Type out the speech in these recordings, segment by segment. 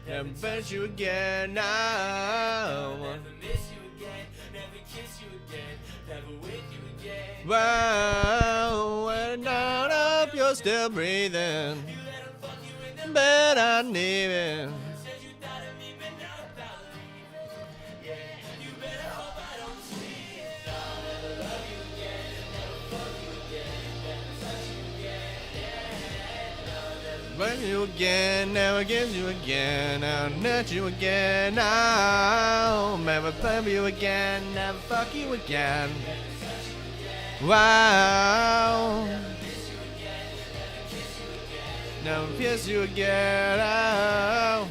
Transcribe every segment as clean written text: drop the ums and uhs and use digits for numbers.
Never bet you again. No. Wow, when down up, you're still breathing. But I'm leaving. But you again, never get you again, I'll net you again, I'll never love you again, never fuck you again. Wow. Never kiss you again. Oh.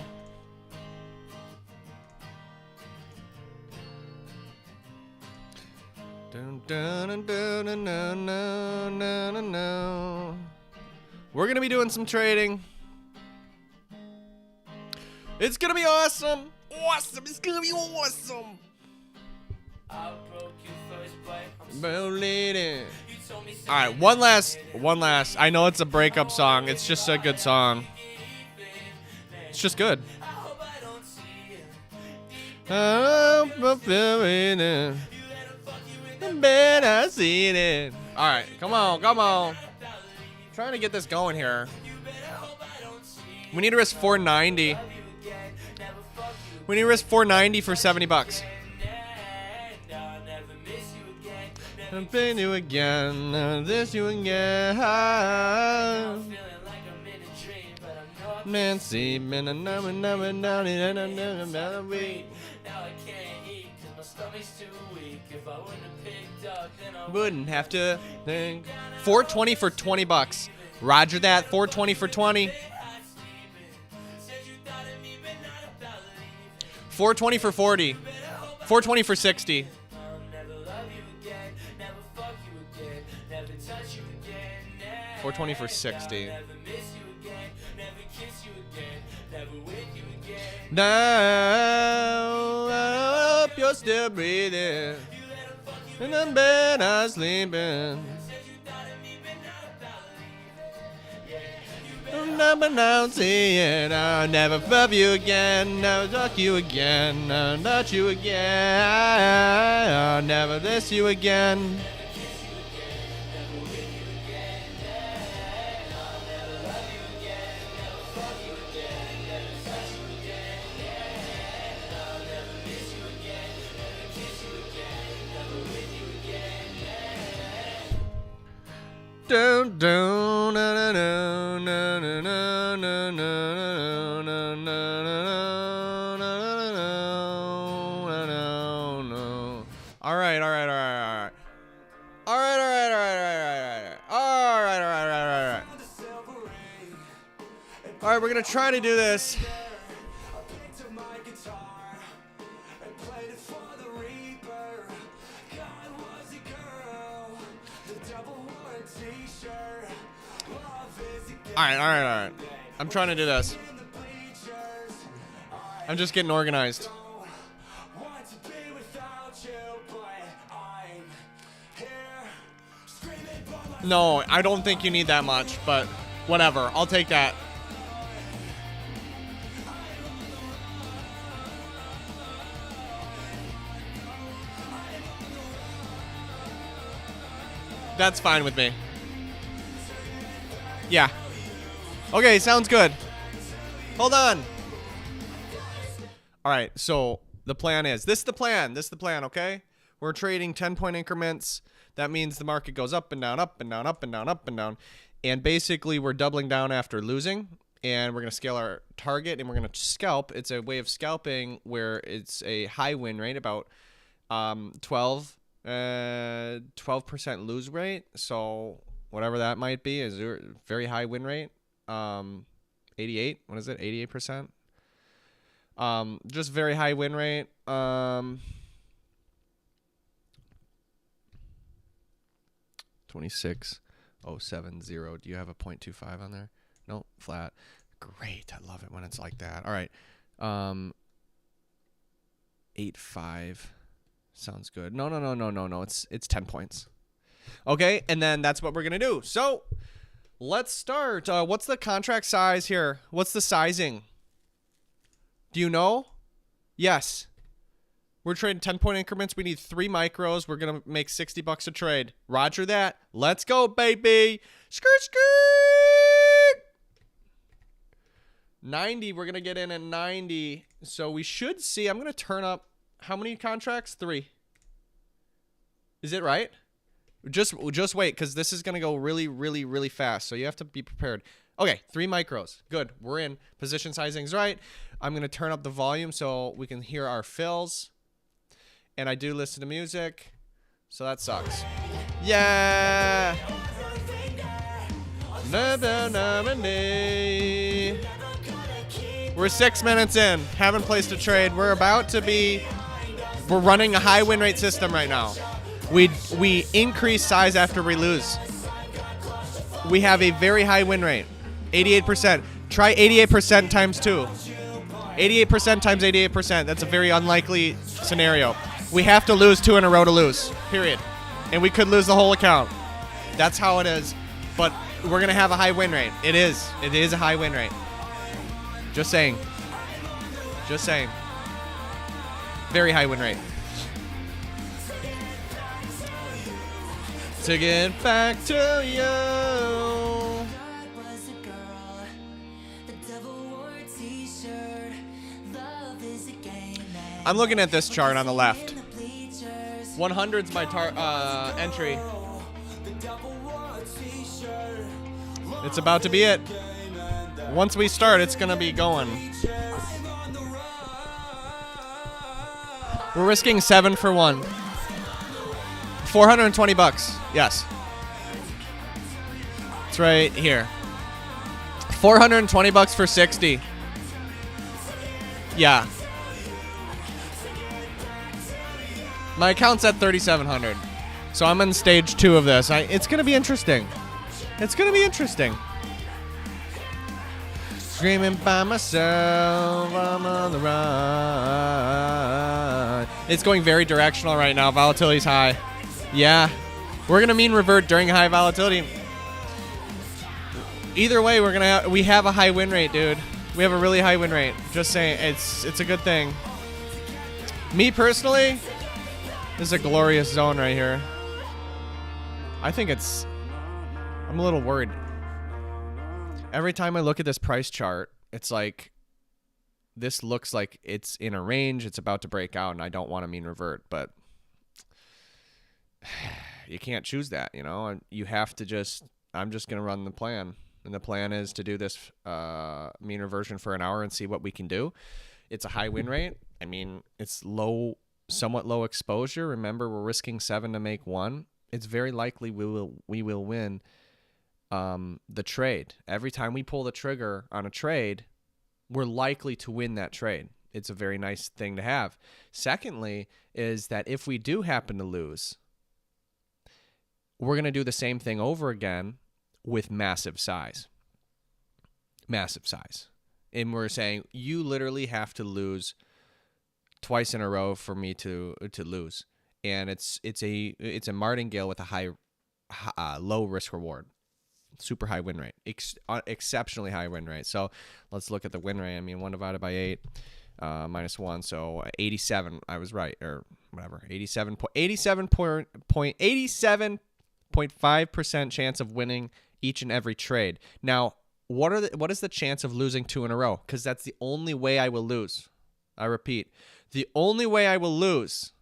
Dun, dun, dun, dun, dun, dun, dun, dun, dun. We're gonna be doing some trading. It's gonna be awesome. Awesome. It's gonna be awesome. Alright, one last. I know it's a breakup song. It's just a good song. It's just good. Alright, come on. Trying to get this going here. We need to risk 490. We need to risk 490 for $70. I'm paying you again, this you again. Nancy, been a number, now I can't eat, cause my stomach's too weak. If I wouldn't have picked up, then I wouldn't have to think. 420 for $20. Roger that, 420 for 20. 420 for 40. 420 for 60. 420 for 60. Now I hope you're still breathing. In the bed I'm sleeping. I'm never now seeing. I'll never love you again. Never talk you again. I'll not you again. I'll never miss you again. Dun, dun, na, na, na, na, na, na, na, na, na, na. All right. All right, we're gonna try to do this. All right. I'm trying to do this. I'm just getting organized. No, I don't think you need that much, but whatever. I'll take that. That's fine with me. Yeah. Okay, sounds good. Hold on. All right, so the plan is, this is the plan, okay? We're trading 10-point increments. That means the market goes up and down, up and down, up and down, up and down. And basically, we're doubling down after losing, and we're going to scale our target, and we're going to scalp. It's a way of scalping where it's a high win rate, about 12% lose rate. So whatever that might be is a very high win rate. 88, what is it? 88%. Just very high win rate. 26,070. Do you have a 0.25 on there? No, flat. Great. I love it when it's like that. All right. 85 sounds good. No. It's 10 points. Okay, and then that's what we're gonna do. So Let's start. What's the contract size here? What's the sizing? Do you know? Yes. We're trading 10-point increments. We need 3 micros. We're going to make $60 a trade. Roger that. Let's go, baby. Skirt, skirt. 90. We're going to get in at 90. So we should see. I'm going to turn up. How many contracts? 3. Is it right? Just wait, because this is going to go really, really, really fast. So you have to be prepared. Okay, 3 micros. Good. We're in. Position sizing's right. I'm going to turn up the volume so we can hear our fills. And I do listen to music, so that sucks. Yeah. We're 6 minutes in. Haven't placed a trade. We're running a high win rate system right now. We increase size after we lose. We have a very high win rate, 88%. Try 88% times 2. 88% times 88%. That's a very unlikely scenario. We have to lose 2 in a row to lose, period. And we could lose the whole account. That's how it is. But we're going to have a high win rate. It is. It is a high win rate. Just saying. Just saying. Very high win rate. To get back to you. I'm looking at this chart on the left. 100's my entry. It's about to be it. Once we start, it's gonna be going. We're risking 7 for 1. $420. Yes. It's right here. $420 for 60. Yeah. My account's at 3,700. So I'm in stage 2 of this. It's going to be interesting. It's going to be interesting. Screaming by myself, I'm on the run. It's going very directional right now. Volatility's high. Yeah. We're going to mean revert during high volatility. Either way, we have a high win rate, dude. We have a really high win rate. Just saying, it's a good thing. Me personally, this is a glorious zone right here. I'm a little worried. Every time I look at this price chart, it's like, this looks like it's in a range, it's about to break out, and I don't want to mean revert, but you can't choose that, you know? You have to I'm just going to run the plan. And the plan is to do this mean reversion for an hour and see what we can do. It's a high win rate. I mean, it's somewhat low exposure. Remember, we're risking 7 to make 1. It's very likely we will win the trade. Every time we pull the trigger on a trade, we're likely to win that trade. It's a very nice thing to have. Secondly, is that if we do happen to lose, we're going to do the same thing over again with massive size. Massive size. And we're saying you literally have to lose twice in a row for me to lose. And it's a martingale with a high low risk reward. Super high win rate. Exceptionally high win rate. So let's look at the win rate. I mean, 1 divided by 8 minus 1, so 87. I was right, or whatever. 87.5% chance of winning each and every trade. Now, what is the chance of losing 2 in a row? Because that's the only way I will lose. I repeat, the only way I will lose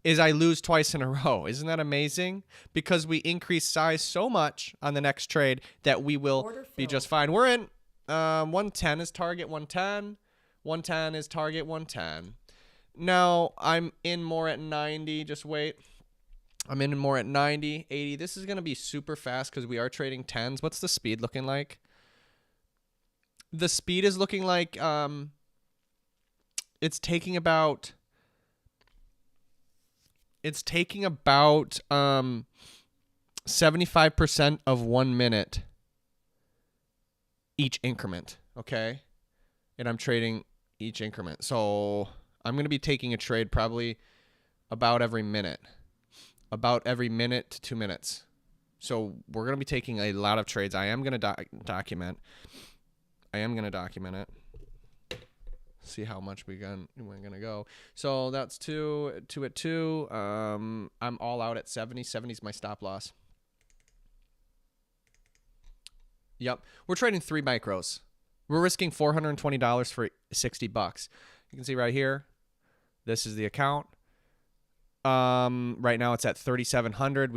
is I lose twice in a row. Isn't that amazing? Because we increase size so much on the next trade that we will be just fine. We're in 110 is target 110. 110 is target 110. Now I'm in more at 90. Just wait. I'm in more at 90, 80. This is going to be super fast because we are trading 10s. What's the speed looking like? The speed is looking like it's taking about 75% of 1 minute each increment, okay? And I'm trading each increment. So I'm going to be taking a trade probably about every minute. About every minute to 2 minutes. So we're going to be taking a lot of trades. I am going to document. I am going to document it. See how much we're going to go. So that's 2 at 2. I'm all out at 70. 70 is my stop loss. Yep. We're trading 3 micros. We're risking $420 for $60. You can see right here. This is the account. Right now it's at 3,700.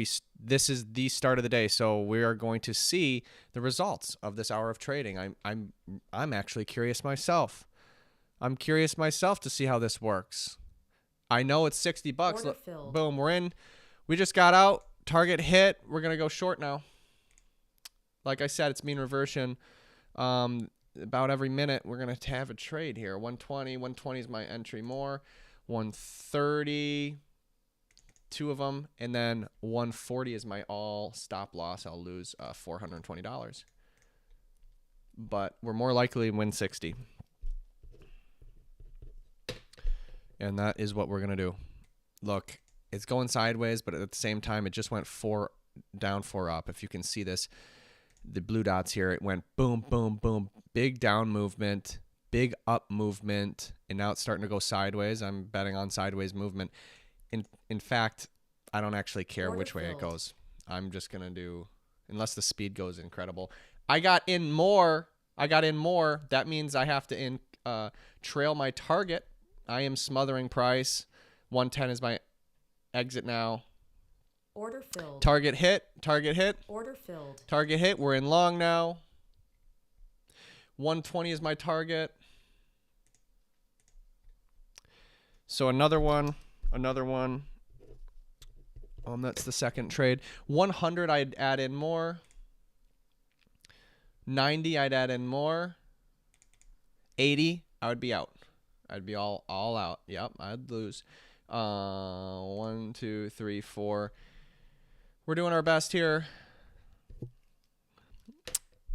This is the start of the day, so we are going to see the results of this hour of trading. I'm actually curious myself. I'm curious myself to see how this works. I know it's $60. Boom, we're in. We just got out. Target hit. We're gonna go short now. Like I said, it's mean reversion. About every minute we're gonna have a trade here. 120. 120 is my entry more. 130. 2 of them, and then 140 is my all stop loss. I'll lose $420, but we're more likely to win 60, and that is what we're gonna do. Look, it's going sideways, but at the same time, it just went 4 down, 4 up. If you can see this, the blue dots here, it went boom, boom, boom, big down movement, big up movement, and now it's starting to go sideways. I'm betting on sideways movement. In fact, I don't actually care which way it goes. I'm just going to do, unless the speed goes incredible. I got in more. That means I have to trail my target. I am smothering price. 110 is my exit now. Order filled. Target hit. Order filled. Target hit. We're in long now. 120 is my target. So another one. That's the second trade. 100, I'd add in more. 90, I'd add in more. 80, I would be out. I'd be all out. Yep, I'd lose. 1, 2, 3, 4. We're doing our best here.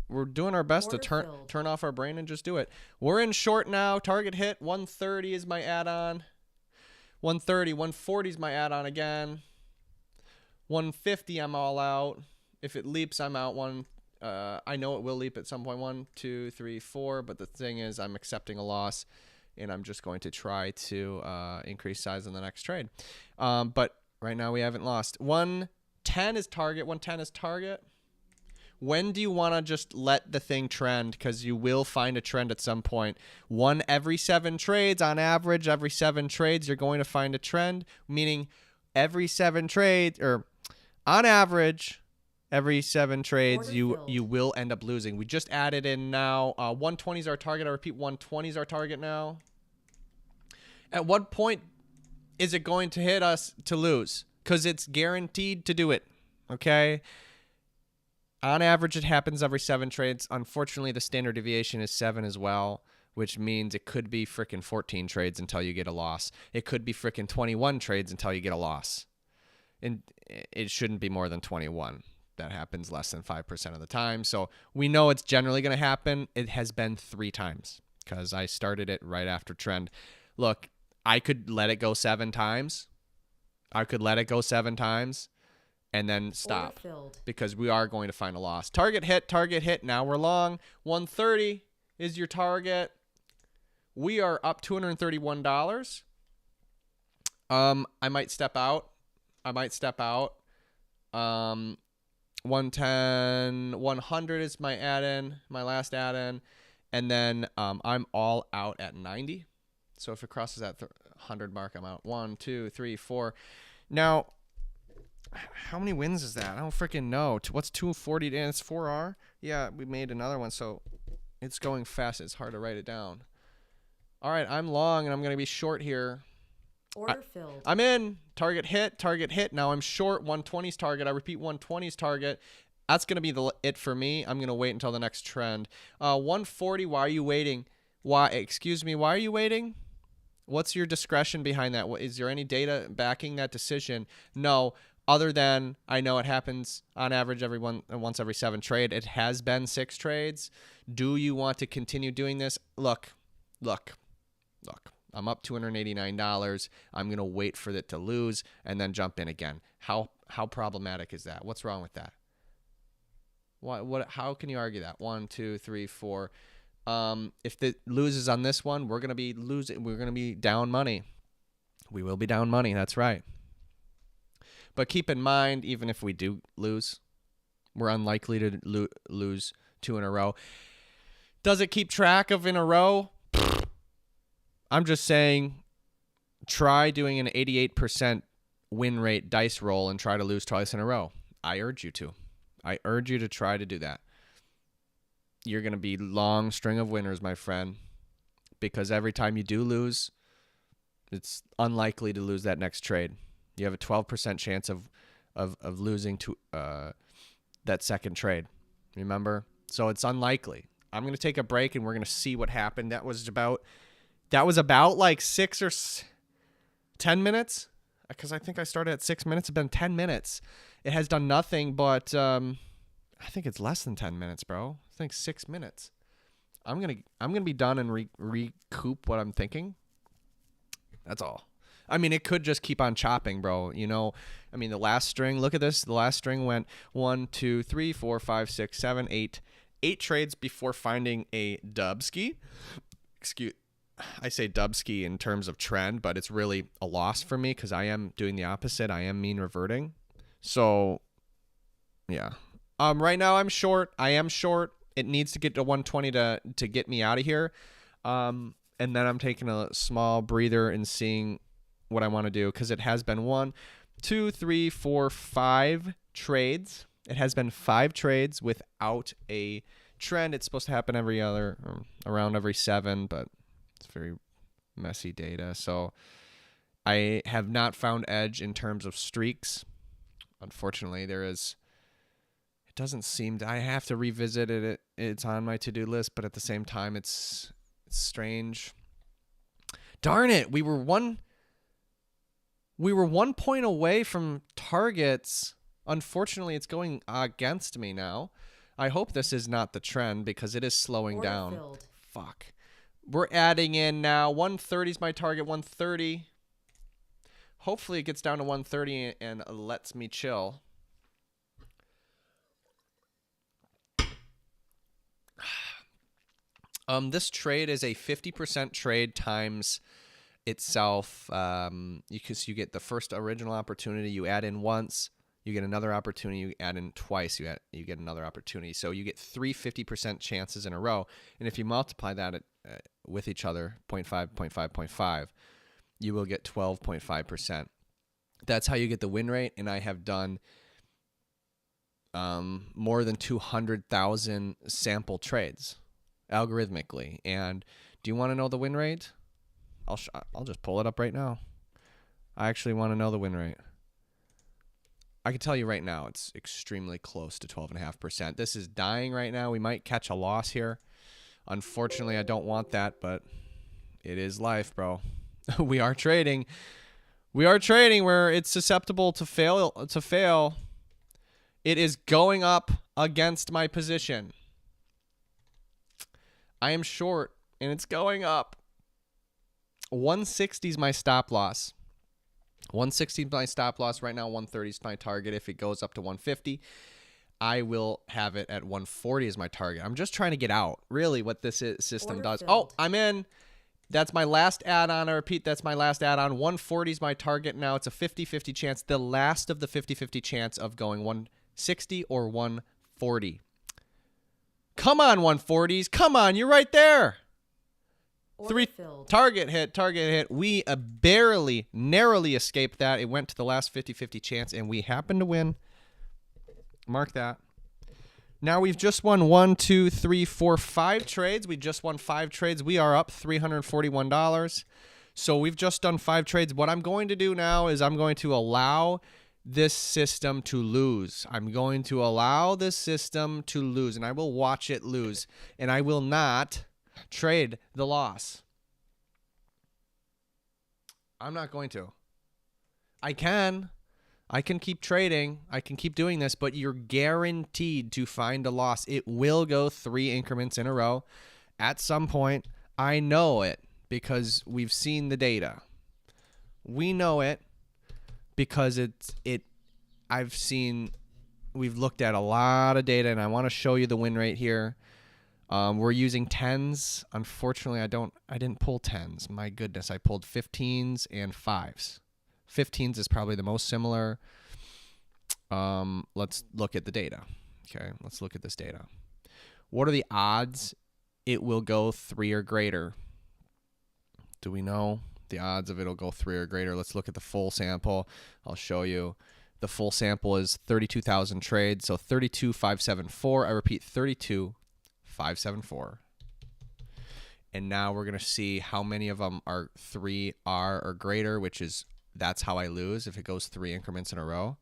We're doing our best to turn off our brain and just do it. We're in short now. Target hit. 130 is my add-on. 130, 140 is my add-on again. 150, I'm all out. If it leaps, I'm out. I know it will leap at some point. 1, 2, 3, 4. But the thing is, I'm accepting a loss, and I'm just going to try to increase size in the next trade. But right now, we haven't lost. 110 is target. 110 is target. When do you want to just let the thing trend? Because you will find a trend at some point. 1 every 7 trades, on average, every 7 trades, you're going to find a trend. Meaning every 7 trades, or on average, every 7 trades, you will end up losing. We just added in now. 120 is our target. I repeat, 120 is our target now. At what point is it going to hit us to lose? Because it's guaranteed to do it. Okay? On average, it happens every 7 trades. Unfortunately, the standard deviation is 7 as well, which means it could be freaking 14 trades until you get a loss. It could be freaking 21 trades until you get a loss. And it shouldn't be more than 21. That happens less than 5% of the time. So we know it's generally going to happen. It has been 3 times because I started it right after trend. Look, I could let it go 7 times. And then stop because we are going to find a loss. Target hit. Now we're long. 130 is your target. We are up $231. I might step out. 110, 100 is my add-in, my last add-in. And then I'm all out at 90. So if it crosses that 100 mark, I'm out. 1, 2, 3, 4. Now, how many wins is that? I don't freaking know. What's 240? And it's 4R? Yeah, we made another one, so it's going fast. It's hard to write it down. All right, I'm long, and I'm going to be short here. Order filled. I'm in. Target hit. Now I'm short 120's target. I repeat, 120's target. That's going to be it for me. I'm going to wait until the next trend. 140, why are you waiting? Why are you waiting? What's your discretion behind that? Is there any data backing that decision? No. Other than I know it happens on average once every 7 trade. It has been 6 trades. Do you want to continue doing this? Look. I'm up $289. I'm going to wait for it to lose and then jump in again. How problematic is that? What's wrong with that? What? How can you argue that? 1, 2, 3, 4. If it loses on this one, we're gonna be losing. We're gonna be down money. We will be down money. That's right. But keep in mind, even if we do lose, we're unlikely to lose 2 in a row. Does it keep track of in a row? I'm just saying, try doing an 88% win rate dice roll and try to lose twice in a row. I urge you to. I urge you to try to do that. You're going to be long string of winners, my friend, because every time you do lose, it's unlikely to lose that next trade. You have a 12% chance of losing to that second trade. Remember? So it's unlikely. I'm going to take a break and we're going to see what happened. That was about like 6 or 10 minutes, because I think I started at 6 minutes. It's been 10 minutes. It has done nothing but I think it's less than 10 minutes, bro. I think 6 minutes. I'm gonna be done and recoup what I'm thinking. That's all. I mean, it could just keep on chopping, bro. You know, I mean, the last string. Look at this. The last string went 1, 2, 3, 4, 5, 6, 7, 8. 8 trades before finding a Dubsky. I say Dubsky in terms of trend, but it's really a loss for me because I am doing the opposite. I am mean reverting. So, yeah. Right now I'm short. I am short. It needs to get to 120 to get me out of here. And then I'm taking a small breather and seeing what I want to do, because it has been 1, 2, 3, 4, 5 trades. It has been 5 trades without a trend. It's supposed to happen around every 7, but it's very messy data. So I have not found edge in terms of streaks. Unfortunately, it doesn't seem to, I have to revisit it. It's on my to-do list, but at the same time, it's strange. Darn it. We were one point away from targets. Unfortunately, it's going against me now. I hope this is not the trend, because it is slowing Order down. filled. Fuck. We're adding in now. 130 is my target. 130. Hopefully it gets down to 130 and lets me chill. This trade is a 50% trade times itself. You get the first original opportunity. You add in once. You get another opportunity. You add in twice. You get another opportunity. So you get 3 50% chances in a row. And if you multiply that with each other, 0.5, 0.5, 0.5, you will get 12.5%. That's how you get the win rate. And I have done more than 200,000 sample trades algorithmically. And do you want to know the win rate? I'll just pull it up right now. I actually want to know the win rate. I can tell you right now, it's extremely close to 12.5%. This is dying right now. We might catch a loss here. Unfortunately, I don't want that, but it is life, bro. We are trading. We are trading where it's susceptible to fail. It is going up against my position. I am short, and it's going up. 160 is my stop loss. 160 is my stop loss. Right now, 130 is my target. If it goes up to 150, I will have it at 140 as my target. I'm just trying to get out. Really, what this system Order does. filled. Oh, I'm in. That's my last add-on. I repeat, that's my last add-on. 140 is my target now. It's a 50-50 chance. The last of the 50-50 chance of going 160 or 140. Come on, 140s. Come on, you're right there. Order 3 filled. target hit. We barely, narrowly escaped that. It went to the last 50-50 chance, and we happened to win. Mark that. Now we've just won 1, 2, 3, 4, 5 trades. We just won 5 trades. We are up $341. So we've just done 5 trades. What I'm going to do now is I'm going to allow this system to lose. I'm going to allow this system to lose, and I will watch it lose, and I will not trade the loss. I'm not going to. I can keep trading. I can keep doing this, but you're guaranteed to find a loss. It will go 3 increments in a row at some point. I know it because we've seen the data. We know it because I've seen we've looked at a lot of data, and I want to show you the win rate here. We're using 10s. Unfortunately, I didn't pull 10s. My goodness, I pulled 15s and 5s. 15s is probably the most similar. Let's look at the data. Okay, let's look at this data. What are the odds it will go 3 or greater? Do we know the odds of it'll go 3 or greater? Let's look at the full sample. I'll show you. The full sample is 32,000 trades, so 32,574. I repeat, 32,574. And now we're going to see how many of them are 3R or greater, which is, that's how I lose if it goes 3 increments in a row.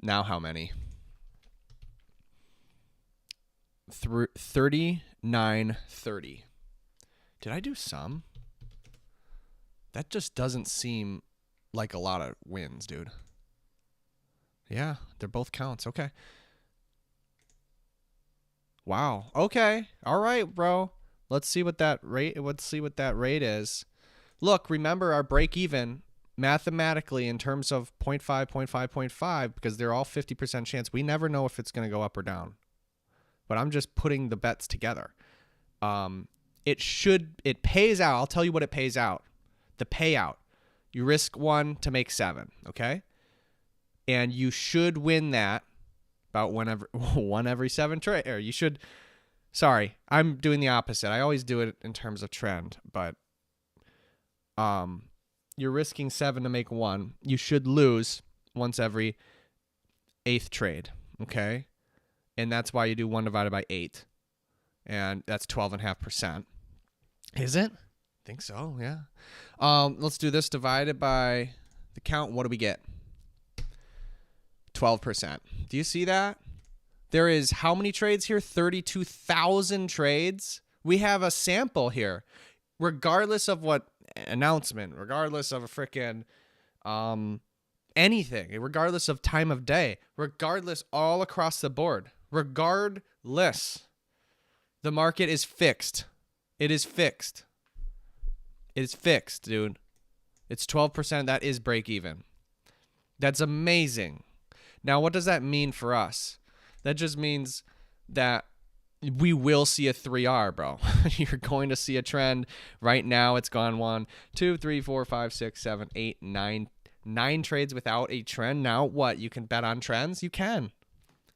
Now how many? 3930. Did I do some? That just doesn't seem like a lot of wins, dude. Yeah, they're both counts. Okay. Wow. Okay. All right, bro. Let's see what that rate is. Look, remember our break even mathematically in terms of 0.5, 0.5, 0.5, because they're all 50% chance. We never know if it's going to go up or down. But I'm just putting the bets together. It pays out. I'll tell you what it pays out. The payout. You risk 1 to make 7, okay? And you should win that about one every 7 trade. Or you should, sorry, I'm doing the opposite. I always do it in terms of trend, but you're risking 7 to make 1. You should lose once every 8th trade, okay? And that's why you do 1 divided by 8. And that's 12.5%. Is it? I think so, yeah. Let's do this divided by the count. What do we get? 12%. Do you see that? There is how many trades here? 32,000 trades. We have a sample here. Regardless of what announcement, regardless of a freaking anything, regardless of time of day, regardless all across the board, regardless, the market is fixed. It is fixed. It is fixed, dude. It's 12%. That is break even. That's amazing. Now, what does that mean for us? That just means that we will see a 3R, bro. You're going to see a trend. Right now, it's gone 1, 2, 3, 4, 5, 6, 7, 8, 9. 9 trades without a trend. Now, what? You can bet on trends? You can.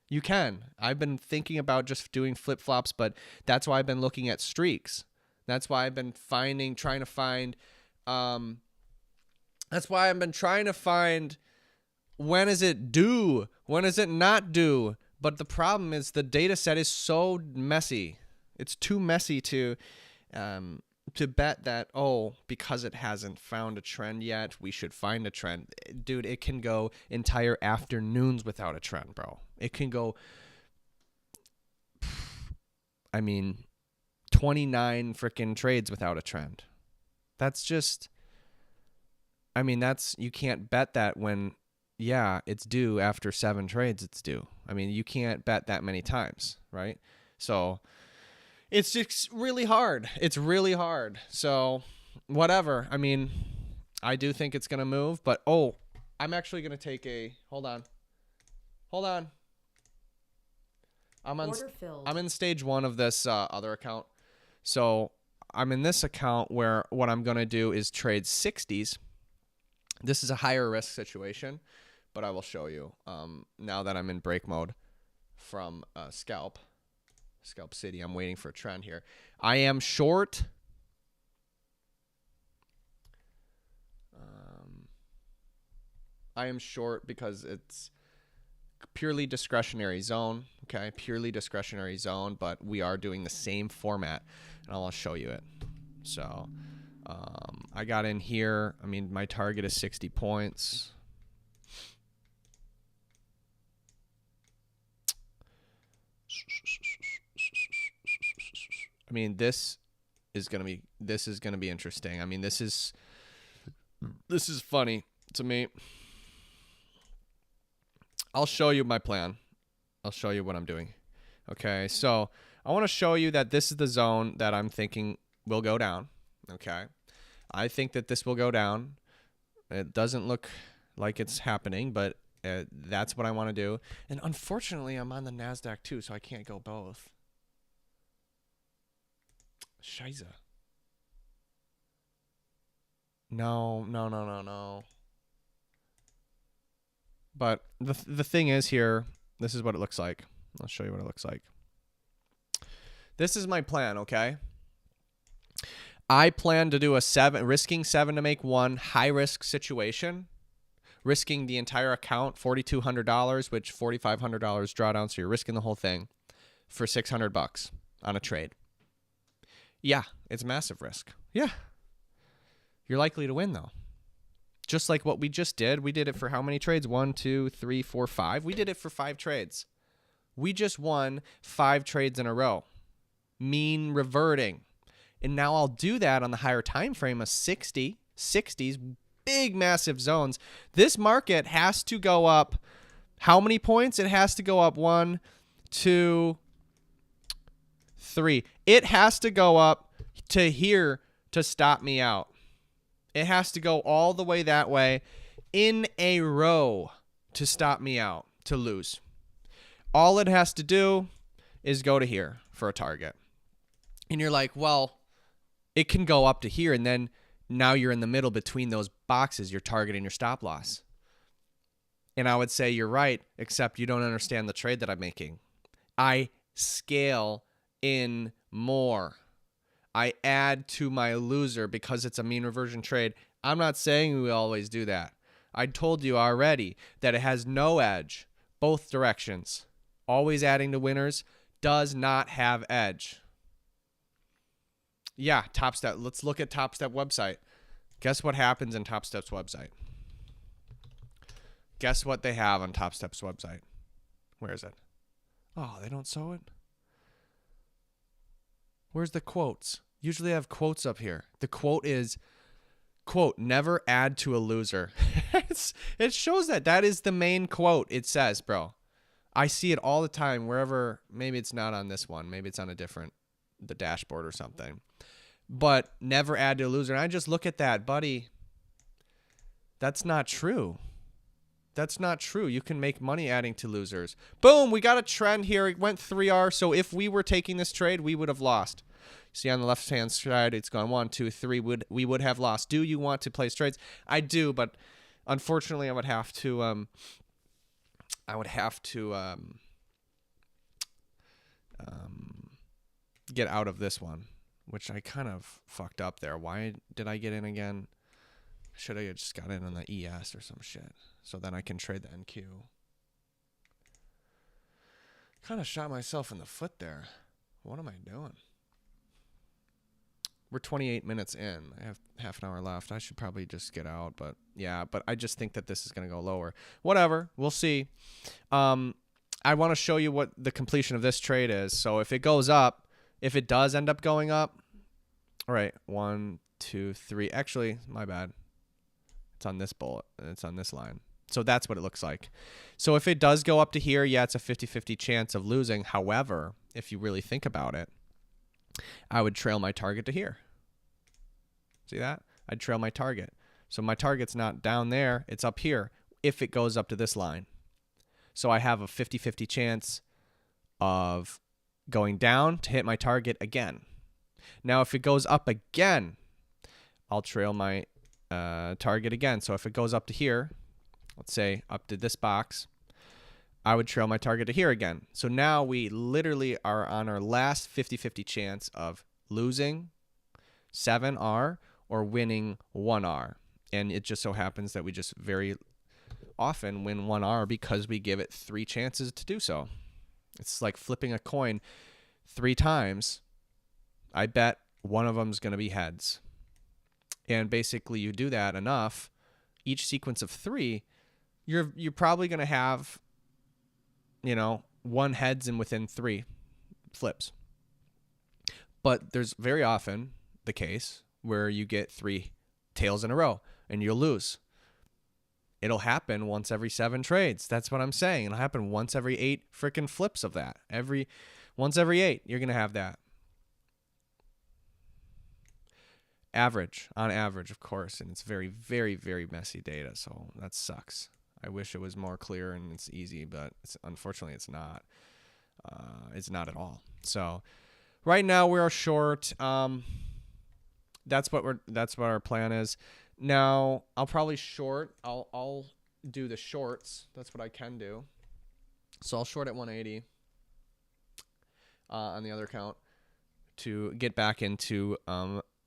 You can. I've been thinking about just doing flip-flops, but that's why I've been looking at streaks. That's why I've been trying to find when is it due? When is it not due? But the problem is the data set is so messy. It's too messy to bet that, oh, because it hasn't found a trend yet, we should find a trend. Dude, it can go entire afternoons without a trend, bro. It can go, 29 freaking trades without a trend. That's just, you can't bet that when, yeah, it's due after 7 trades, it's due. You can't bet that many times, right? So it's just really hard. It's really hard. So whatever. I do think it's going to move, but I'm actually going to take hold on. Order filled. I'm in stage 1 of this other account. So I'm in this account where what I'm going to do is trade 60s. This is a higher risk situation, but I will show you now that I'm in break mode from Scalp City. I'm waiting for a trend here. I am short. I am short because it's purely discretionary zone. Okay, purely discretionary zone, but we are doing the same format, and I'll show you it. So I got in here. My target is 60 points. This is gonna be interesting. This is funny to me. I'll show you my plan. I'll show you what I'm doing. Okay, so I want to show you that this is the zone that I'm thinking will go down. Okay, I think that this will go down. It doesn't look like it's happening, but that's what I want to do. And unfortunately, I'm on the NASDAQ too, so I can't go both. Scheiße. No. But the thing is here, this is what it looks like. I'll show you what it looks like. This is my plan, okay? I plan to do a risking 7 to make 1 high risk situation, risking the entire account, $4,200, which $4,500 drawdown, so you're risking the whole thing for $600 on a trade. Yeah, it's massive risk. Yeah. You're likely to win though. Just like what we just did. We did it for how many trades? 1, 2, 3, 4, 5. We did it for 5 trades. We just won 5 trades in a row. Mean reverting. And now I'll do that on the higher time frame of 60s, big massive zones. This market has to go up how many points? It has to go up 1, 2, 3. It has to go up to here to stop me out. It has to go all the way that way in a row to stop me out, to lose. All it has to do is go to here for a target. And you're like, well, it can go up to here, and then now you're in the middle between those boxes. You're targeting your stop loss. And I would say you're right, except you don't understand the trade that I'm making. I scale in more. I add to my loser because it's a mean reversion trade. I'm not saying we always do that. I told you already that it has no edge, both directions. Always adding to winners does not have edge. Yeah, Top Step. Let's look at Top Step website. Guess what happens in Top Step's website? Guess what they have on Top Step's website? Where is it? Oh, they don't show it? Where's the quotes? Usually I have quotes up here. The quote is, quote, never add to a loser. It shows that. That is the main quote. It says, bro. I see it all the time wherever. Maybe it's not on this one. Maybe it's on the dashboard or something. But never add to a loser. And I just look at that, buddy. That's not true. That's not true. You can make money adding to losers. Boom, we got a trend here. It went 3R. So if we were taking this trade, we would have lost. See on the left-hand side, it's gone 1, 2, 3. We would have lost. Do you want to place trades? I do, but unfortunately, I would have to get out of this one, which I kind of fucked up there. Why did I get in again? Should I have just got in on the ES or some shit? So then I can trade the NQ. Kind of shot myself in the foot there. What am I doing? We're 28 minutes in. I have half an hour left. I should probably just get out. But yeah, but I just think that this is going to go lower. Whatever. We'll see. I want to show you what the completion of this trade is. So if it goes up, if it does end up going up, all right, 1, 2, 3. Actually, my bad. It's on this bullet. It's on this line. So that's what it looks like. So if it does go up to here, yeah, it's a 50-50 chance of losing. However, if you really think about it, I would trail my target to here. See that? I'd trail my target. So my target's not down there. It's up here if it goes up to this line. So I have a 50-50 chance of going down to hit my target again. Now, if it goes up again, I'll trail my target again. So if it goes up to here, let's say up to this box, I would trail my target to here again. So now we literally are on our last 50-50 chance of losing 7R or winning 1R. And it just so happens that we just very often win 1R because we give it 3 chances to do so. It's like flipping a coin 3 times. I bet one of them is going to be heads. And basically you do that enough, each sequence of 3, you're probably going to have, 1 heads and within 3 flips. But there's very often the case where you get 3 tails in a row and you'll lose. It'll happen once every 7 trades. That's what I'm saying. It'll happen once every 8 freaking flips of that. Once every 8, you're going to have that. Average, on average, of course, and it's very, very, very messy data, so that sucks. I wish it was more clear and it's easy, but unfortunately it's not. It's not at all. So right now we are short. That's what our plan is. Now I'll probably short. I'll do the shorts. That's what I can do. So I'll short at 180 on the other account to get back into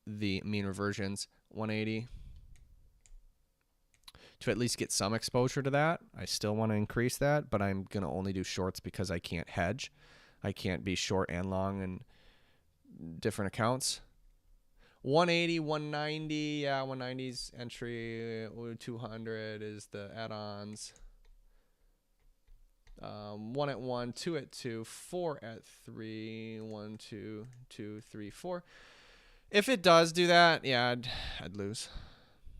the mean reversions. 180 to at least get some exposure to that. I still want to increase that, but I'm going to only do shorts because I can't hedge. I can't be short and long in different accounts. 180, 190, yeah, 190's entry, 200 is the add-ons. 1 at 1, 2 at 2, 4 at 3, 1, 2, 2, 3, 4. If it does do that, yeah, I'd lose.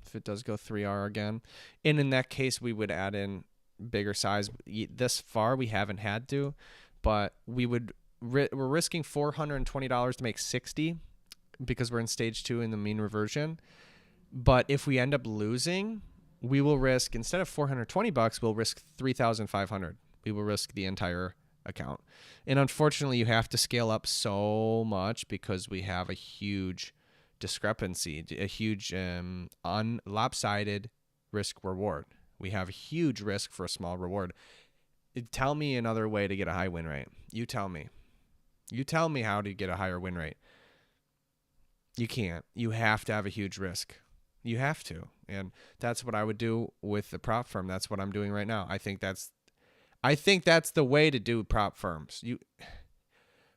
If it does go 3R again. And in that case, we would add in bigger size. This far, we haven't had to, but we're risking $420 to make 60 because we're in stage 2 in the mean reversion. But if we end up losing, we will risk, instead of $420, we'll risk $3,500. We will risk the entire account. And unfortunately, you have to scale up so much because we have a huge discrepancy, a huge lopsided risk reward. We have a huge risk for a small reward. Tell me another way to get a high win rate. You tell me. You tell me how to get a higher win rate. You can't. You have to have a huge risk. You have to. And that's what I would do with the prop firm. That's what I'm doing right now. I think that's the way to do prop firms.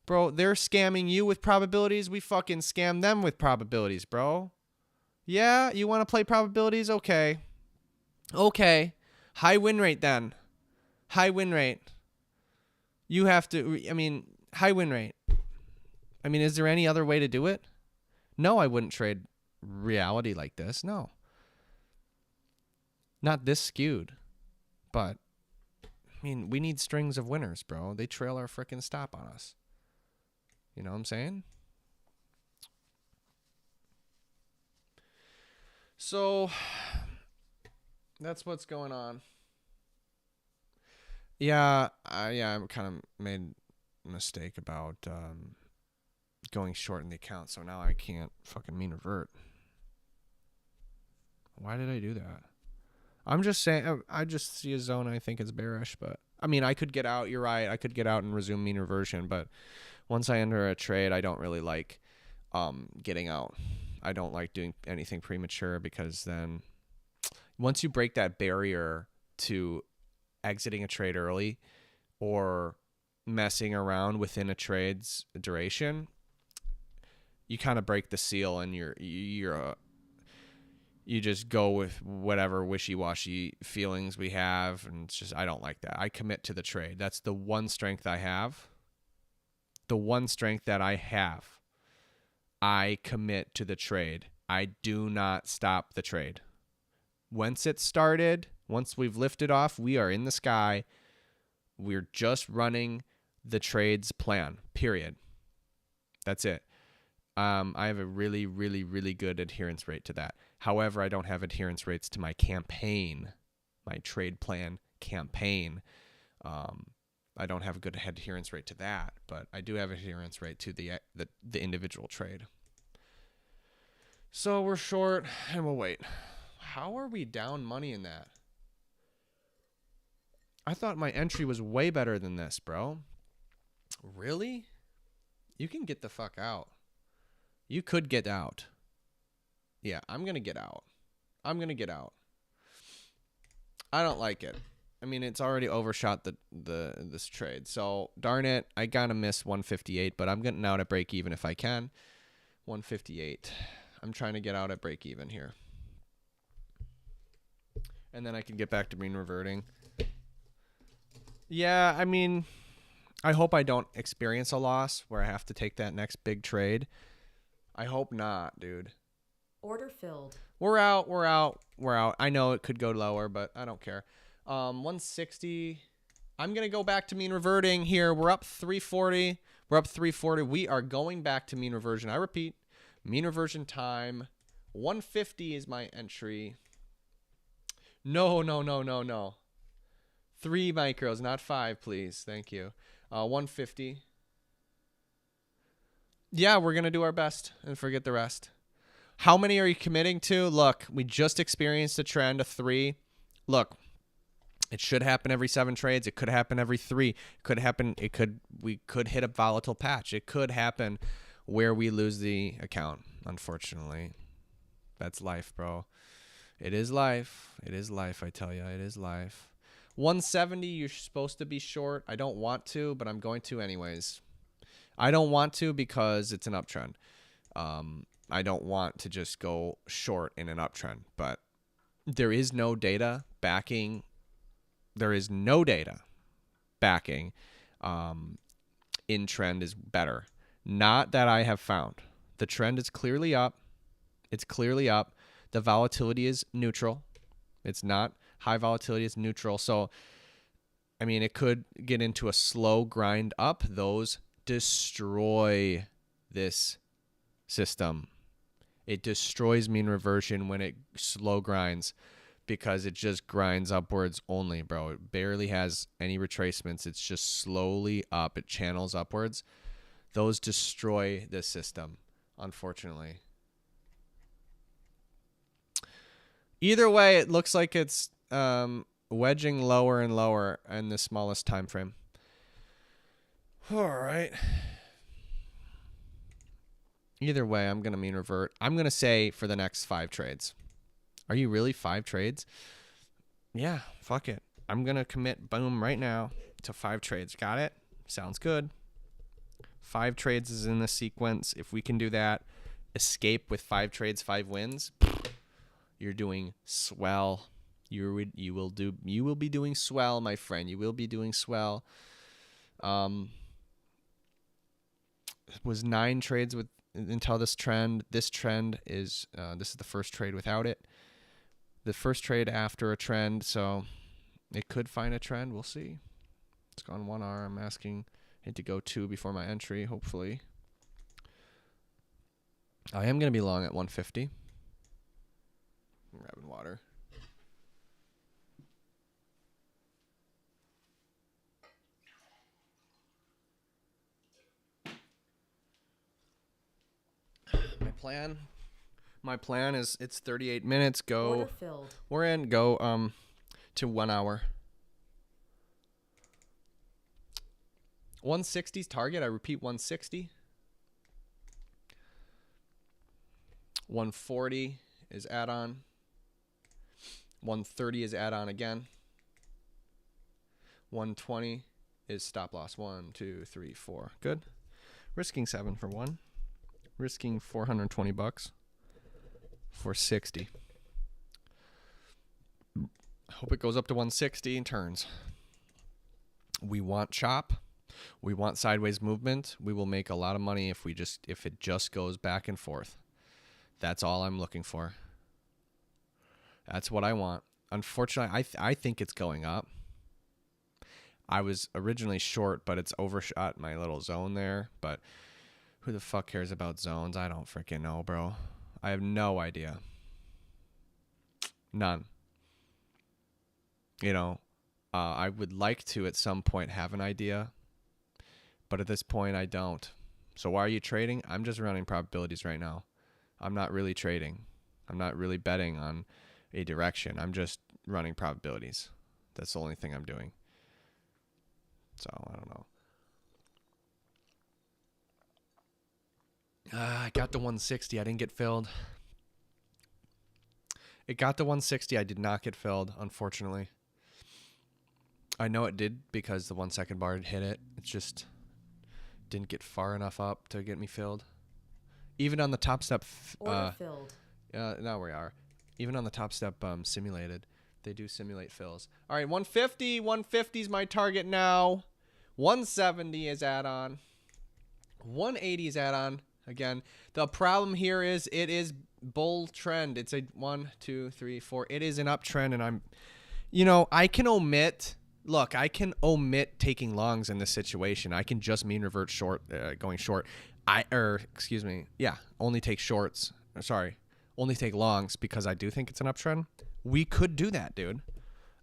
Bro, they're scamming you with probabilities. We fucking scam them with probabilities, bro. Yeah, you want to play probabilities? Okay. High win rate then. High win rate. You have to, high win rate. Is there any other way to do it? No, I wouldn't trade reality like this. No. Not this skewed. But, we need strings of winners, bro. They trail our frickin' stop on us. You know what I'm saying? So, that's what's going on. Yeah, I kind of made a mistake about going short in the account, so now I can't fucking mean revert. Why did I do that? I'm just saying, I just see a zone I think is bearish, but I could get out. You're right. I could get out and resume mean reversion, but once I enter a trade, I don't really like getting out. I don't like doing anything premature because then once you break that barrier to exiting a trade early or messing around within a trade's duration, you kind of break the seal and you just go with whatever wishy-washy feelings we have, and it's just, I don't like that. I commit to the trade. That's the one strength I have. The one strength that I have. I commit to the trade. I do not stop the trade. Once it started, once we've lifted off, we are in the sky. We're just running the trade's plan, period. That's it. I have a really, really, really good adherence rate to that. However, I don't have adherence rates to my campaign, my trade plan campaign. I don't have a good adherence rate to that, but I do have adherence rate to the individual trade. So we're short, and we'll wait. How are we down money in that? I thought my entry was way better than this, bro. Really? You can get the fuck out. You could get out. Yeah, I'm going to get out. I don't like it. It's already overshot this trade. So, darn it, I got to miss 158, but I'm getting out at break even if I can. 158. I'm trying to get out at break even here. And then I can get back to mean reverting. Yeah, I hope I don't experience a loss where I have to take that next big trade. I hope not, dude. Order filled. We're out. I know it could go lower, but I don't care. 160. I'm going to go back to mean reverting here. We're up 340. We are going back to mean reversion. I repeat, mean reversion time 150 is my entry. No. 3 micros, not 5, please. Thank you. 150. Yeah, we're going to do our best and forget the rest. How many are you committing to? Look, we just experienced a trend of 3. Look, it should happen every 7 trades. It could happen every 3. It could happen. We could hit a volatile patch. It could happen where we lose the account, unfortunately. That's life, bro. It is life. It is life, I tell you. It is life. 170, you're supposed to be short. I don't want to, but I'm going to anyways. I don't want to because it's an uptrend. I don't want to just go short in an uptrend, but there is no data backing. There is no data backing in trend is better. Not that I have found. The trend is clearly up. It's clearly up. The volatility is neutral. It's not high volatility, it's neutral. So, I mean, it could get into a slow grind up. Those destroy this system. It destroys mean reversion when it slow grinds because it just grinds upwards only, bro. It barely has any retracements. It's just slowly up. It channels upwards. Those destroy this system, unfortunately. Either way, it looks like it's wedging lower and lower in the smallest time frame. All right. Either way, I'm going to mean revert. I'm going to say for the next 5 trades. Are you really 5 trades? Yeah, fuck it. I'm going to commit, boom, right now to 5 trades. Got it? Sounds good. 5 trades is in the sequence. If we can do that, escape with 5 trades, 5 wins, you're doing swell. You will be doing swell, my friend. You will be doing swell. It was 9 trades with until this trend. This trend is this is the first trade without it. The first trade after a trend, so it could find a trend. We'll see. It's gone 1 hour. I'm asking it to go 2 before my entry, hopefully. I am going to be long at 150. I'm grabbing water. My plan is it's 38 minutes. Go. Order filled. We're in. Go to 1 hour. 160's target. I repeat, 160. 140 is add-on. 130 is add-on again. 120 is stop loss. 1, 2, 3, 4. Good. Risking 7 for 1. Risking $420 for 60. Hope it goes up to 160 and turns. We want chop. We want sideways movement. We will make a lot of money if it just goes back and forth. That's all I'm looking for. That's what I want. Unfortunately, I think it's going up. I was originally short, but it's overshot my little zone there. But who the fuck cares about zones? I don't freaking know, bro. I have no idea. None. You know, I would like to at some point have an idea, but at this point I don't. So why are you trading? I'm just running probabilities right now. I'm not really trading. I'm not really betting on a direction. I'm just running probabilities. That's the only thing I'm doing. So I don't know. I got the 160. I didn't get filled. It got the 160. I did not get filled, unfortunately. I know it did because the 1 second bar hit it. It just didn't get far enough up to get me filled. Even on the top step. Order filled. Now we are. Even on the top step simulated, they do simulate fills. All right, 150. 150 is my target now. 170 is add-on. 180 is add-on. Again, the problem here is it is bull trend. It's a 1, 2, 3, 4. It is an uptrend, and I can omit. Look, I can omit taking longs in this situation. I can just mean revert short, going short. Only take shorts. Sorry, only take longs because I do think it's an uptrend, we could do that, dude.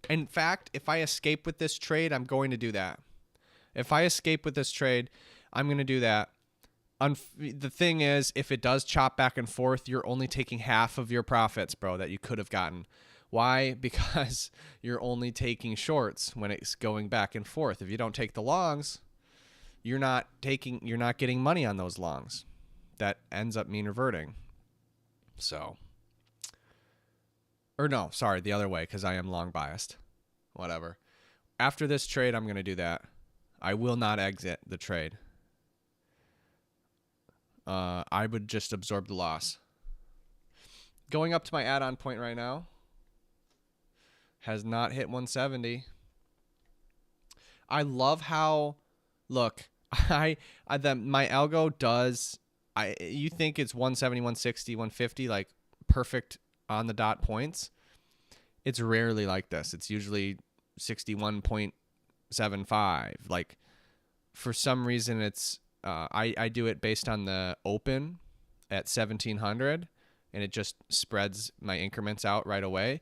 In fact, if I escape with this trade, I'm going to do that. If I escape with this trade, I'm going to do that. The thing is, if it does chop back and forth, you're only taking half of your profits, bro, that you could have gotten. Why? Because you're only taking shorts when it's going back and forth. If you don't take the longs, you're not getting money on those longs. That ends up mean reverting. So, or no, sorry, the other way, because I am long biased. Whatever. After this trade, I'm going to do that. I will not exit the trade. I would just absorb the loss. Going up to my add-on point right now. Has not hit 170. I love how, look, my algo does, you think it's 170, 160, 150, like perfect on the dot points. It's rarely like this. It's usually 61.75. Like, for some reason, it's, I do it based on the open at 1700, and it just spreads my increments out right away.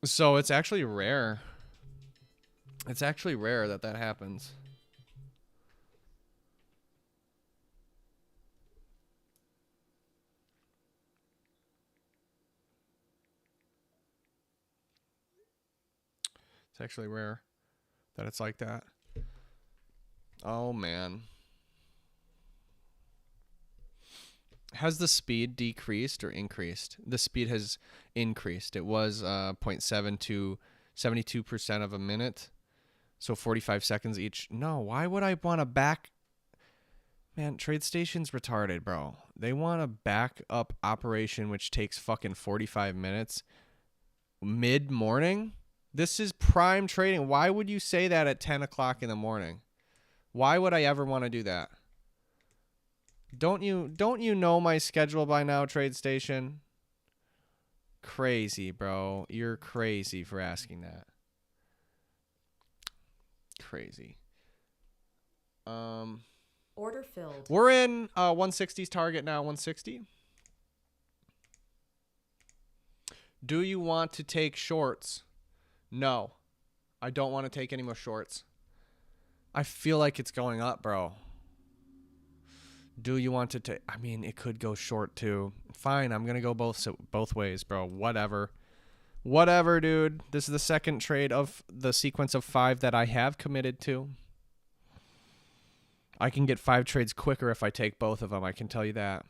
So it's actually rare. It's actually rare that happens. It's actually rare that it's like that. Oh, man. Has the speed decreased or increased? The speed has increased. It was 0.7 to 72% of a minute. So 45 seconds each. No, why would I want to back? Man, TradeStation's retarded, bro. They want a backup operation which takes fucking 45 minutes mid-morning? This is prime trading. Why would you say that at 10 o'clock in the morning? Why would I ever want to do that? Don't you know my schedule by now, TradeStation? Crazy, bro. You're crazy for asking that. Crazy. Order filled. We're in 160's target now, 160. Do you want to take shorts? No. I don't want to take any more shorts. I feel like it's going up, bro. Do you want to take... I mean, it could go short, too. Fine, I'm going to go both ways, bro. Whatever. Whatever, dude. This is the second trade of the sequence of 5 that I have committed to. I can get 5 trades quicker if I take both of them. I can tell you that.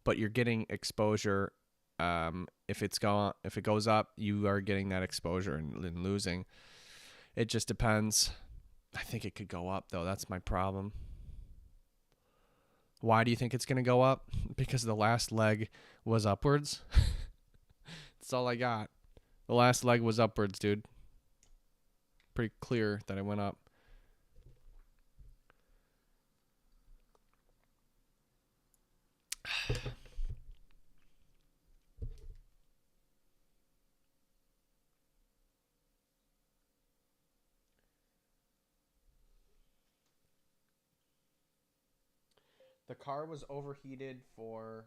But you're getting exposure. If it goes up, you are getting that exposure and losing. It just depends. I think it could go up, though. That's my problem. Why do you think it's going to go up? Because the last leg was upwards. That's all I got. The last leg was upwards, dude. Pretty clear that it went up. The car was overheated for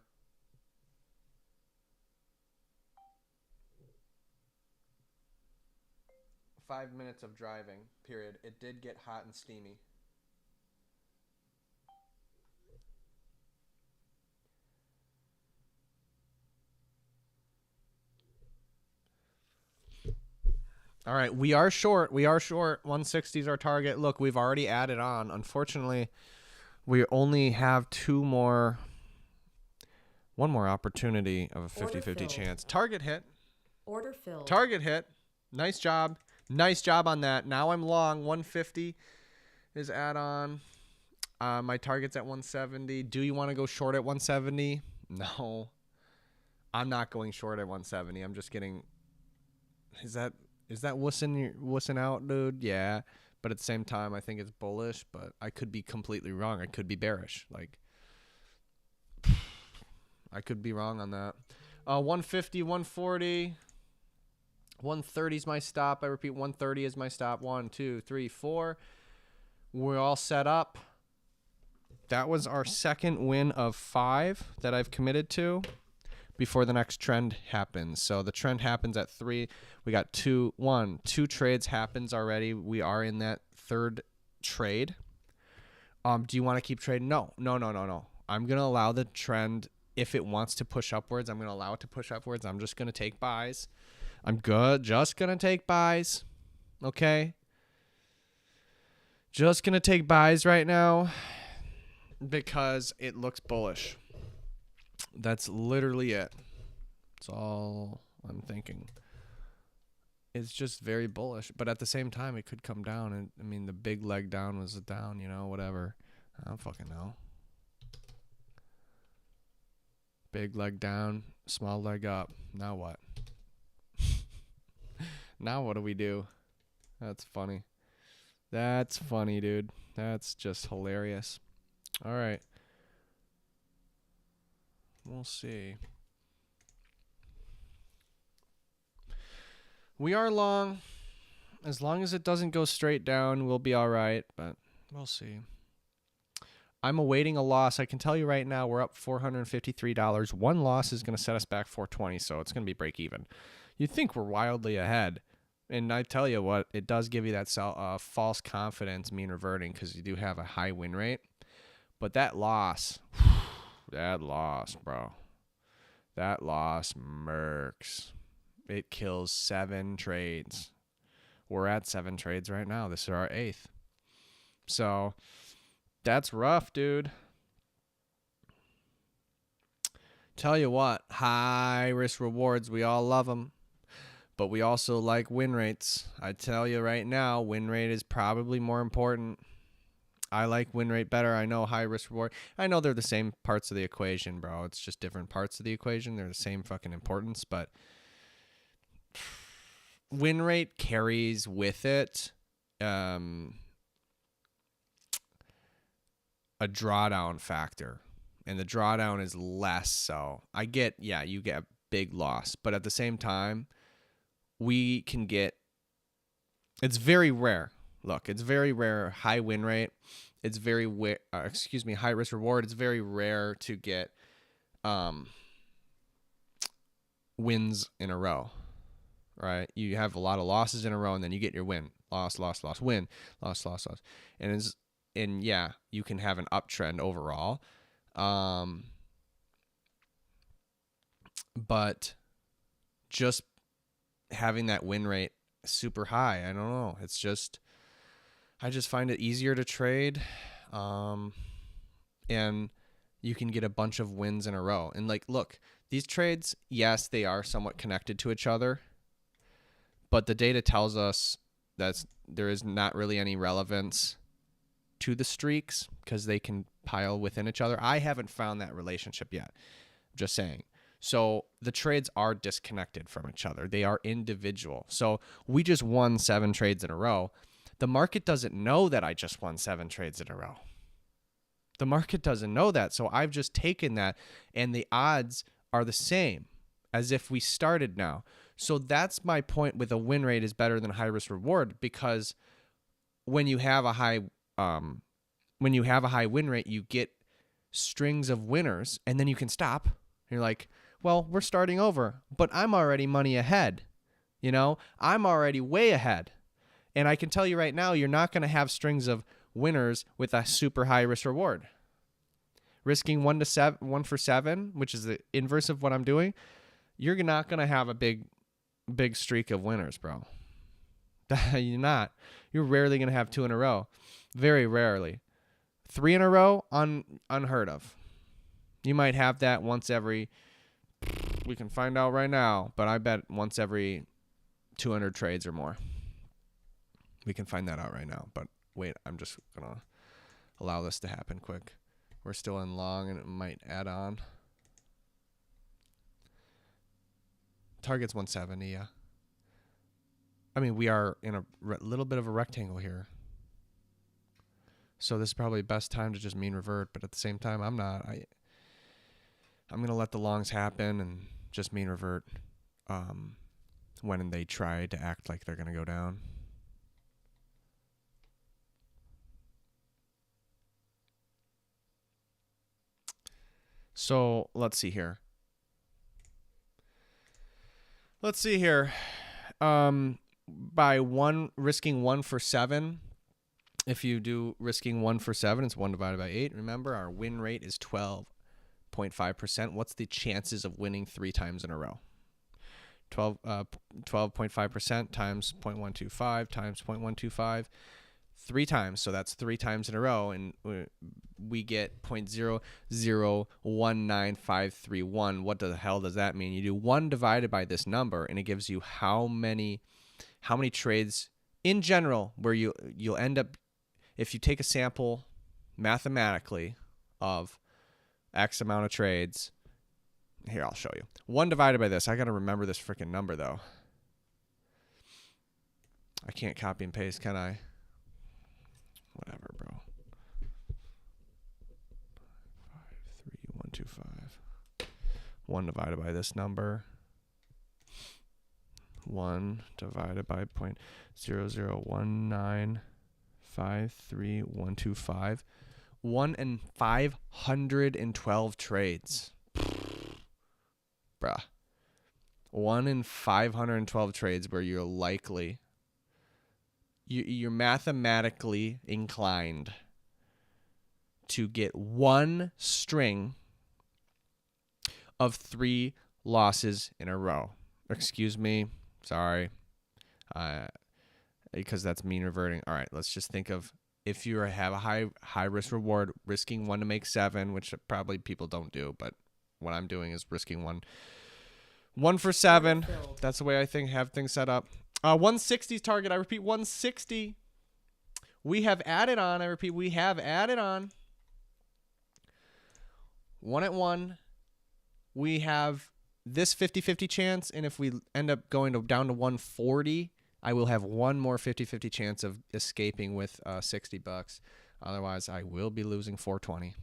5 minutes of driving, period. It did get hot and steamy. All right, we are short. 160 is our target. Look, we've already added on. Unfortunately, we only have one more opportunity of a 50-50 chance. Target hit. Order filled. Target hit. Nice job. Nice job on that. Now I'm long. 150 is add-on. My target's at 170. Do you want to go short at 170? No. I'm not going short at 170. I'm just getting... Is that wussing out, dude? Yeah. But at the same time, I think it's bullish, but I could be completely wrong. I could be bearish. Like, I could be wrong on that. 150, 140, 130 is my stop. I repeat, 130 is my stop. 1, 2, 3, 4. We're all set up. that was our second win of 5 that I've committed to before the next trend happens. So the trend happens at 3. We got 2 trades happens already. We are in that third trade. Do you want to keep trading? No. I'm going to allow the trend, if it wants to push upwards, I'm going to allow it to push upwards. I'm just going to take buys. Just going to take buys. Okay? Just going to take buys right now because it looks bullish. That's literally it. That's all I'm thinking. It's just very bullish. But at the same time, it could come down. And I mean, the big leg down was a down, whatever. I don't fucking know. Big leg down, small leg up. Now what? Now what do we do? That's funny. That's funny, dude. That's just hilarious. All right. We'll see. We are long. As long as it doesn't go straight down, we'll be all right, but we'll see. I'm awaiting a loss. I can tell you right now, we're up $453. One loss is going to set us back $420, so it's going to be break even. You'd think we're wildly ahead. And I tell you what, it does give you that false confidence mean reverting because you do have a high win rate. But that loss, bro. That loss murks. It kills 7 trades. We're at 7 trades right now. This is our 8th. So that's rough, dude. Tell you what, high risk rewards, we all love them. But we also like win rates. I tell you right now, win rate is probably more important. I like win rate better. I know high risk reward. I know they're the same parts of the equation, bro. It's just different parts of the equation. They're the same fucking importance, but win rate carries with it a drawdown factor. And the drawdown is less so. You get a big loss. But at the same time, we can get, it's very rare. Look, it's very rare. High win rate. It's very, high risk reward. It's very rare to get wins in a row, right? You have a lot of losses in a row, and then you get your win. Loss, loss, loss, win. Loss, loss, loss. And yeah, you can have an uptrend overall. But just having that win rate super high, I don't know. It's just, I just find it easier to trade. And you can get a bunch of wins in a row. And like, look, these trades, yes, they are somewhat connected to each other, but the data tells us that there is not really any relevance to the streaks because they can pile within each other. I haven't found that relationship yet. Just saying. So the trades are disconnected from each other. They are individual. So we just won 7 trades in a row. The market doesn't know that I just won 7 trades in a row. The market doesn't know that. So I've just taken that, and the odds are the same as if we started now. So that's my point with a win rate is better than high risk reward, because when you have a high win rate, you get strings of winners, and then you can stop. You're like, well, we're starting over, but I'm already money ahead. I'm already way ahead. And I can tell you right now, you're not going to have strings of winners with a super high risk reward. Risking 1 for 7, which is the inverse of what I'm doing, you're not going to have a big streak of winners, bro. You're not. You're rarely going to have 2 in a row. Very rarely. 3 in a row, unheard of. You might have that once every, we can find out right now, but I bet once every 200 trades or more. We can find that out right now, but wait, I'm just going to allow this to happen quick. We're still in long, and it might add on. Target's 170, yeah. I mean, we are in a little bit of a rectangle here. So this is probably the best time to just mean revert, but at the same time, I'm not. I'm going to let the longs happen and just mean revert when they try to act like they're going to go down. So let's see here. By risking 1 for 7, if you do risking 1 for 7, it's 1 divided by 8. Remember, our win rate is 12.5%. What's the chances of winning 3 times in a row? 12.5% times 0.125 times 0.125. 3 times, so that's 3 times in a row, and we get 0.0019531. What the hell does that mean? You do 1 divided by this number, and it gives you how many trades in general where you'll end up, if you take a sample mathematically of X amount of trades. Here, I'll show you. 1 divided by this. I got to remember this freaking number, though. I can't copy and paste, can I? Whatever, bro. 53125. 1 divided by this number. 1 divided by 0.001953125. 1 in 512 trades. Bruh. 1 in 512 trades where you're likely, you're mathematically inclined to get 1 string of 3 losses in a row. Excuse me. Sorry. Because that's mean reverting. All right, let's just think of if you have a high risk reward, risking 1 to make 7, which probably people don't do, but what I'm doing is risking 1 for 7. That's the way I have things set up. 160's target. I repeat, 160. We have added on. I repeat, we have added on. 1 at 1. We have this 50-50 chance, and if we end up going down to 140, I will have 1 more 50-50 chance of escaping with $60. Otherwise, I will be losing 420.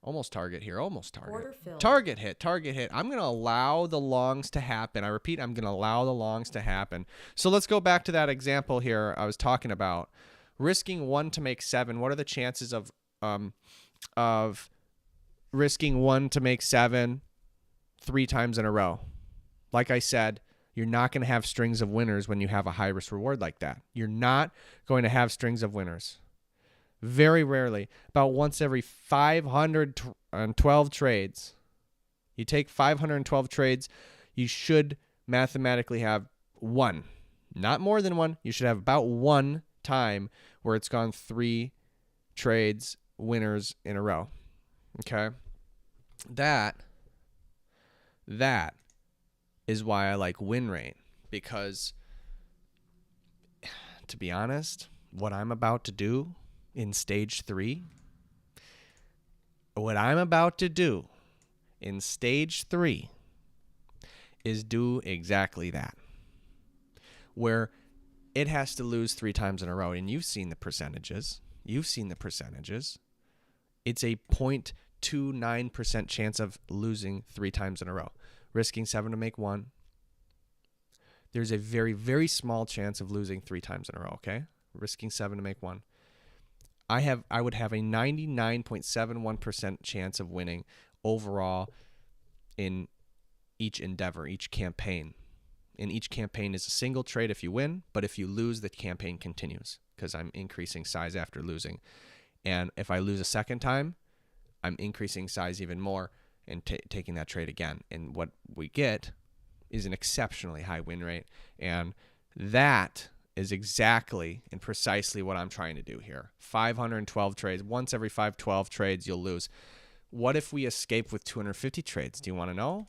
Almost target here. Almost target. Order filled. Target hit. Target hit. I'm going to allow the longs to happen. I repeat, I'm going to allow the longs to happen. So let's go back to that example here I was talking about. Risking 1 to make 7. What are the chances of risking 1 to make 7 3 times in a row? Like I said, you're not going to have strings of winners when you have a high risk reward like that. You're not going to have strings of winners. Very rarely. About once every 512 trades. You take 512 trades, you should mathematically have 1. Not more than 1. You should have about 1 time where it's gone 3 trades winners in a row. Okay? That is why I like win rate, because to be honest, what I'm about to do in stage 3, is do exactly that, where it has to lose 3 times in a row. And you've seen the percentages. It's a 0.29% chance of losing 3 times in a row. Risking 7 to make 1. There's a very, very small chance of losing 3 times in a row, okay? Risking 7 to make 1. I would have a 99.71% chance of winning overall in each endeavor, each campaign. In each campaign is a single trade if you win, but if you lose, the campaign continues because I'm increasing size after losing. And if I lose a second time, I'm increasing size even more and taking that trade again. And what we get is an exceptionally high win rate. And that is exactly and precisely what I'm trying to do here. 512 trades. Once every 512 trades, you'll lose. What if we escape with 250 trades? Do you want to know?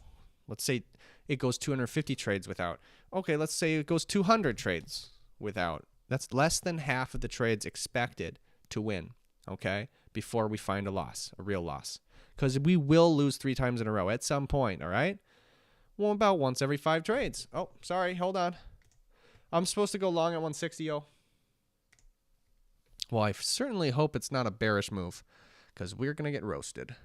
Let's say it goes 250 trades without. Okay, let's say it goes 200 trades without. That's less than half of the trades expected to win, okay, before we find a loss, a real loss. Because we will lose 3 times in a row at some point, all right? Well, about once every 5 trades. Oh, sorry, hold on. I'm supposed to go long at 160, yo. Well, I certainly hope it's not a bearish move, because we're going to get roasted.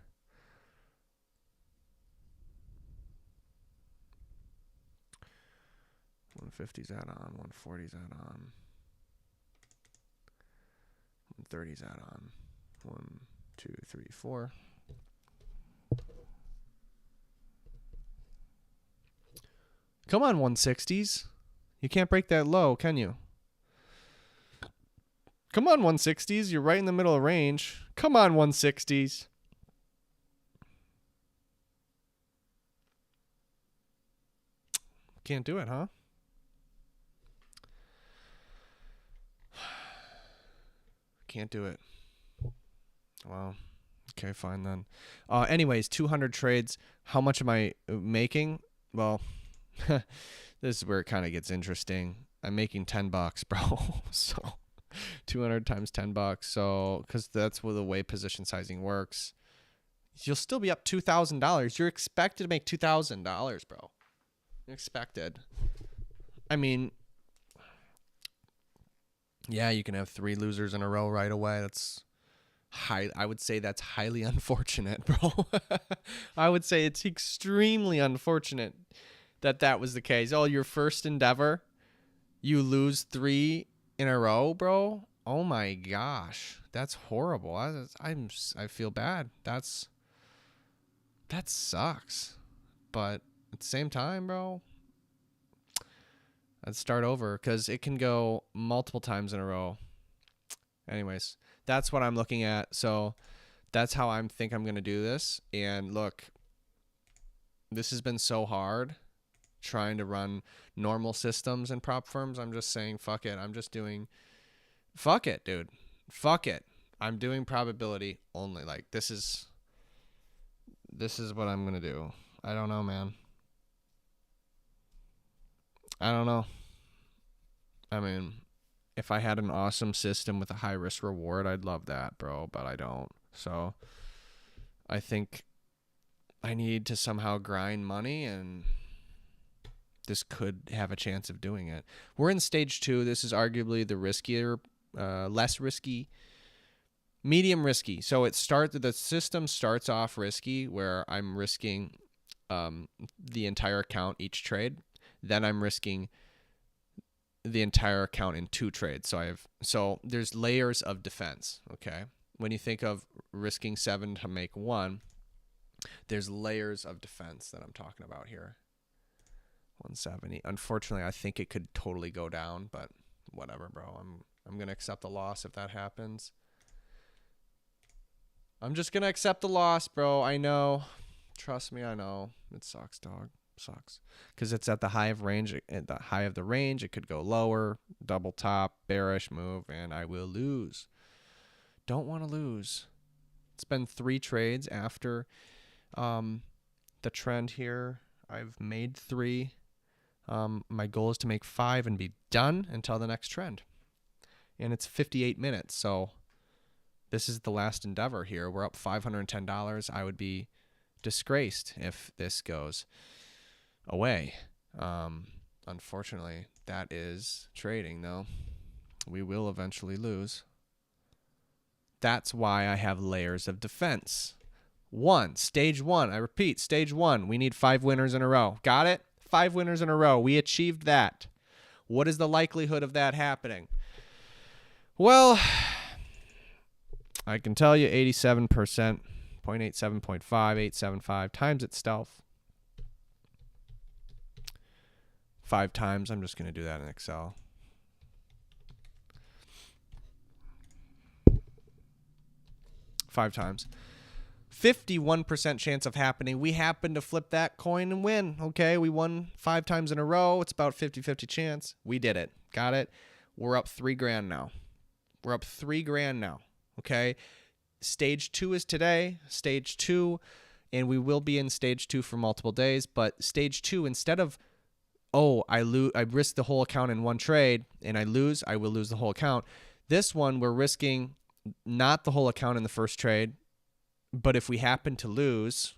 $150's that on, $140's that on, $130's that on, 2, 3, 4. Come on, 160s. You can't break that low, can you? Come on, 160s. You're right in the middle of range. Come on, 160s. Can't do it, huh? Can't do it. Well, okay, fine then. Anyways, 200 trades. How much am I making? Well, this is where it kind of gets interesting. I'm making $10, bro. So 200 times $10. So, because that's the way position sizing works. You'll still be up $2,000. You're expected to make $2,000, bro. You're expected. I mean, yeah, you can have 3 losers in a row right away. That's I would say that's highly unfortunate, bro. I would say it's extremely unfortunate that was the case. Oh, your first endeavor, you lose 3 in a row, bro. Oh my gosh, that's horrible. I feel bad. That sucks. But at the same time, bro, I'd start over because it can go multiple times in a row. Anyways, that's what I'm looking at. So that's how I think I'm going to do this. And look, this has been so hard trying to run normal systems and prop firms. I'm just saying, fuck it. Fuck it, dude. Fuck it. I'm doing probability only. Like, this is what I'm going to do. I don't know, man. I don't know. I mean, if I had an awesome system with a high risk reward, I'd love that, bro, but I don't. So I think I need to somehow grind money, and this could have a chance of doing it. We're in stage 2. This is arguably the riskier, less risky, medium risky. So the system starts off risky, where I'm risking the entire account each trade. Then I'm risking the entire account in 2 trades. So there's layers of defense, okay? When you think of risking 7 to make 1, there's layers of defense that I'm talking about here. 170. Unfortunately, I think it could totally go down, but whatever, bro. I'm going to accept the loss if that happens. I'm just going to accept the loss, bro. I know. Trust me, I know. It sucks, dog. Sucks. Because it's at the high of range. At the high of the range, it could go lower, double top, bearish move, and I will lose. Don't want to lose. It's been 3 trades after the trend here. I've made 3. My goal is to make 5 and be done until the next trend. And it's 58 minutes, so this is the last endeavor here. We're up $510. I would be disgraced if this goes away. Unfortunately, that is trading, though. We will eventually lose. That's why I have layers of defense. Stage 1. I repeat, stage 1. We need 5 winners in a row. Got it? 5 winners in a row. We achieved that. What is the likelihood of that happening? Well, I can tell you 87%, 0.87, 0.5, 875 times itself. 5 times. I'm just going to do that in Excel. Five times. 51% chance of happening. We happen to flip that coin and win. Okay, we won 5 times in a row. It's about 50-50 chance. We did it. Got it? We're up $3,000 now. We're up $3,000 now. Okay? Stage 2 is today. Stage 2, and we will be in stage 2 for multiple days. But stage 2, instead of, I risk the whole account in one trade and I will lose the whole account. This one, we're risking not the whole account in the first trade, but if we happen to lose,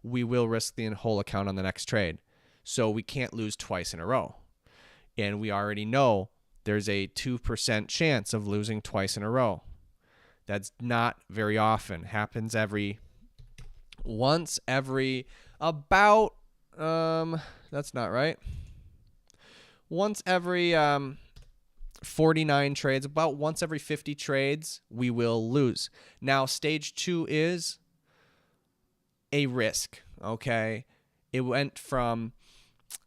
we will risk the whole account on the next trade. So we can't lose twice in a row. And we already know there's a 2% chance of losing twice in a row. That's not very often. Happens once every about, that's not right. Once every 49 trades, about once every 50 trades, we will lose. Now, stage 2 is a risk, okay? It went from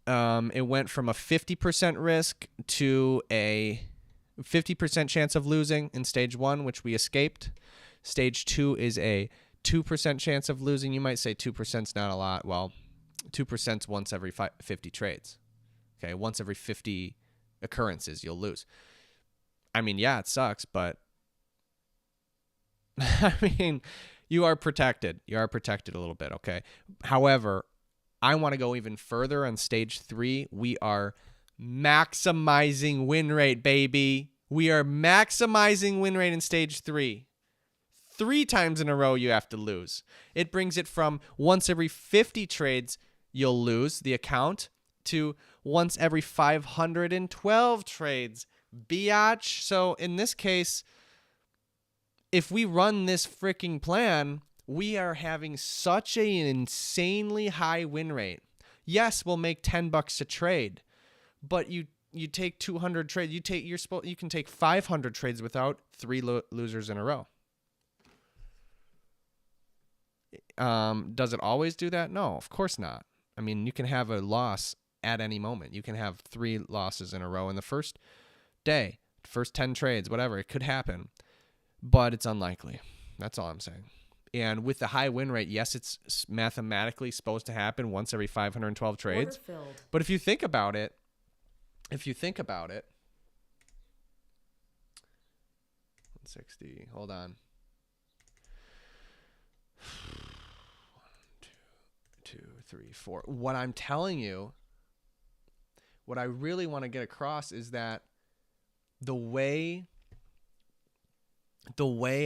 a 50% risk to a 50% chance of losing in stage 1, which we escaped. Stage 2 is a 2% chance of losing. You might say 2% is not a lot. Well, 2% is once every 50 trades. Okay, once every 50 occurrences, you'll lose. I mean, yeah, it sucks, but I mean, you are protected. You are protected a little bit, okay? However, I want to go even further on stage 3. We are maximizing win rate, baby. We are maximizing win rate in stage 3. 3 times in a row you have to lose. It brings it from once every 50 trades you'll lose the account to once every 512 trades. Biatch. So in this case, if we run this freaking plan, we are having such an insanely high win rate. Yes, we'll make $10 a trade, but you take 200 trades. You can take 500 trades without 3 losers in a row. Does it always do that? No, of course not. I mean, you can have a loss at any moment. You can have 3 losses in a row in the first day, first 10 trades, whatever. It could happen, but it's unlikely. That's all I'm saying. And with the high win rate, yes, it's mathematically supposed to happen once every 512 trades. But if you think about it, 160, hold on. 1, 2, 3, 4. What I'm telling you, what I really want to get across is that the way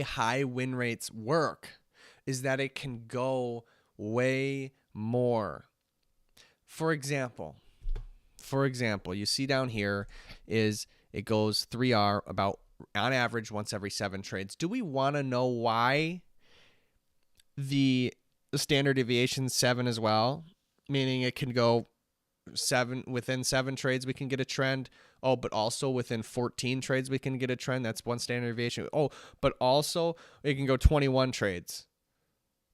high win rates work is that it can go way more. For example, you see down here is it goes 3R about on average once every 7 trades. Do we want to know why the standard deviation 7 as well? Meaning it can go 7 within 7 trades we can get a trend. Oh, but also within 14 trades we can get a trend. That's one standard deviation. Oh, but also it can go 21 trades.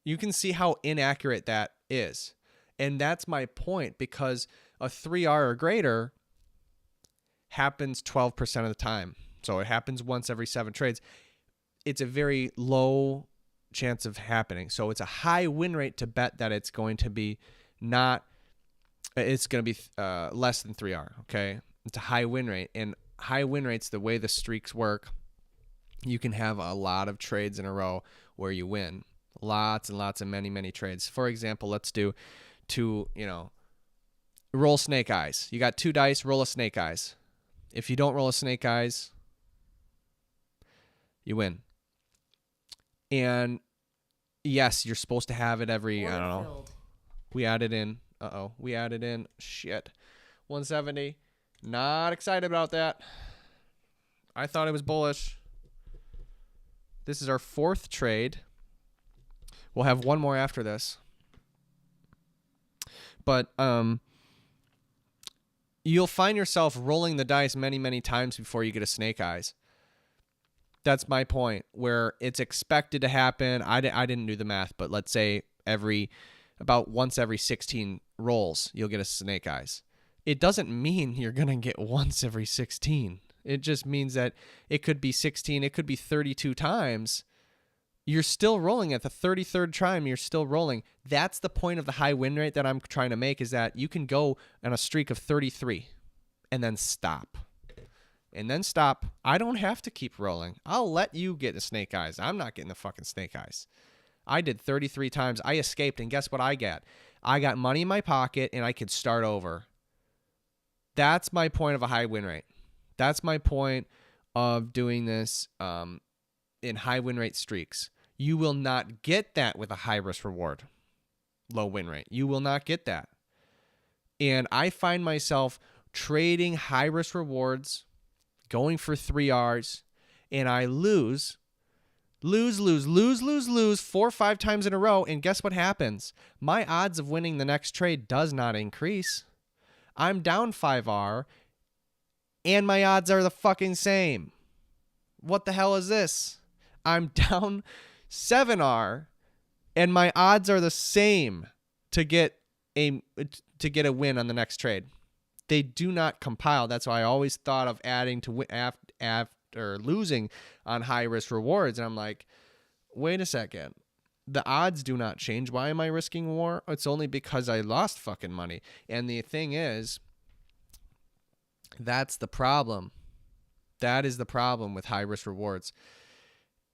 You can see how inaccurate that is. And that's my point, because a 3R or greater happens 12% of the time. So it happens once every 7 trades. It's a very low chance of happening. So it's a high win rate to bet that it's going to be less than 3R, okay? It's a high win rate. And high win rates, the way the streaks work, you can have a lot of trades in a row where you win. Lots and lots of many trades. For example, let's do roll snake eyes. You got 2 dice, roll a snake eyes. If you don't roll a snake eyes, you win. And yes, you're supposed to have it every, I don't know. We added in 170. Not excited about that. I thought it was bullish. This is our 4th trade. We'll have one more after this. But you'll find yourself rolling the dice many times before you get a snake eyes. That's my point, where it's expected to happen. I didn't do the math, but let's say about once every 16 rolls, you'll get a snake eyes. It doesn't mean you're going to get once every 16. It just means that it could be 16, it could be 32 times. You're still rolling at the 33rd time. You're still rolling. That's the point of the high win rate that I'm trying to make, is that you can go on a streak of 33 and then stop. I don't have to keep rolling. I'll let you get the snake eyes. I'm not getting the fucking snake eyes. I did 33 times. I escaped, and guess what I got? I got money in my pocket, and I could start over. That's my point of a high win rate. That's my point of doing this in high win rate streaks. You will not get that with a high risk reward, low win rate. You will not get that. And I find myself trading high risk rewards, going for 3Rs, and I lose 4 or 5 times in a row. And guess what happens? My odds of winning the next trade does not increase. I'm down 5R, and my odds are the fucking same. What the hell is this? I'm down 7R and my odds are the same to get a win on the next trade. They do not compile. That's why I always thought of adding to win after losing on high risk rewards. And I'm like, wait a second. The odds do not change. Why am I risking more? It's only because I lost fucking money. And the thing is, that's the problem. That is the problem with high risk rewards.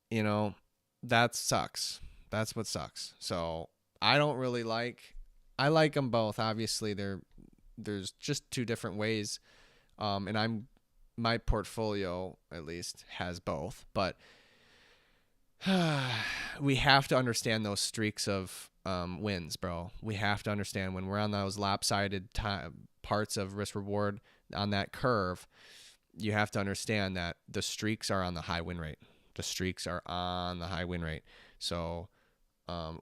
You know, that sucks. That's what sucks. So I don't really I like them both. Obviously, there's just two different ways. And my portfolio at least has both, but we have to understand those streaks of wins, bro. We have to understand when we're on those lopsided parts of risk reward on that curve. You have to understand that the streaks are on the high win rate. The streaks are on the high win rate. So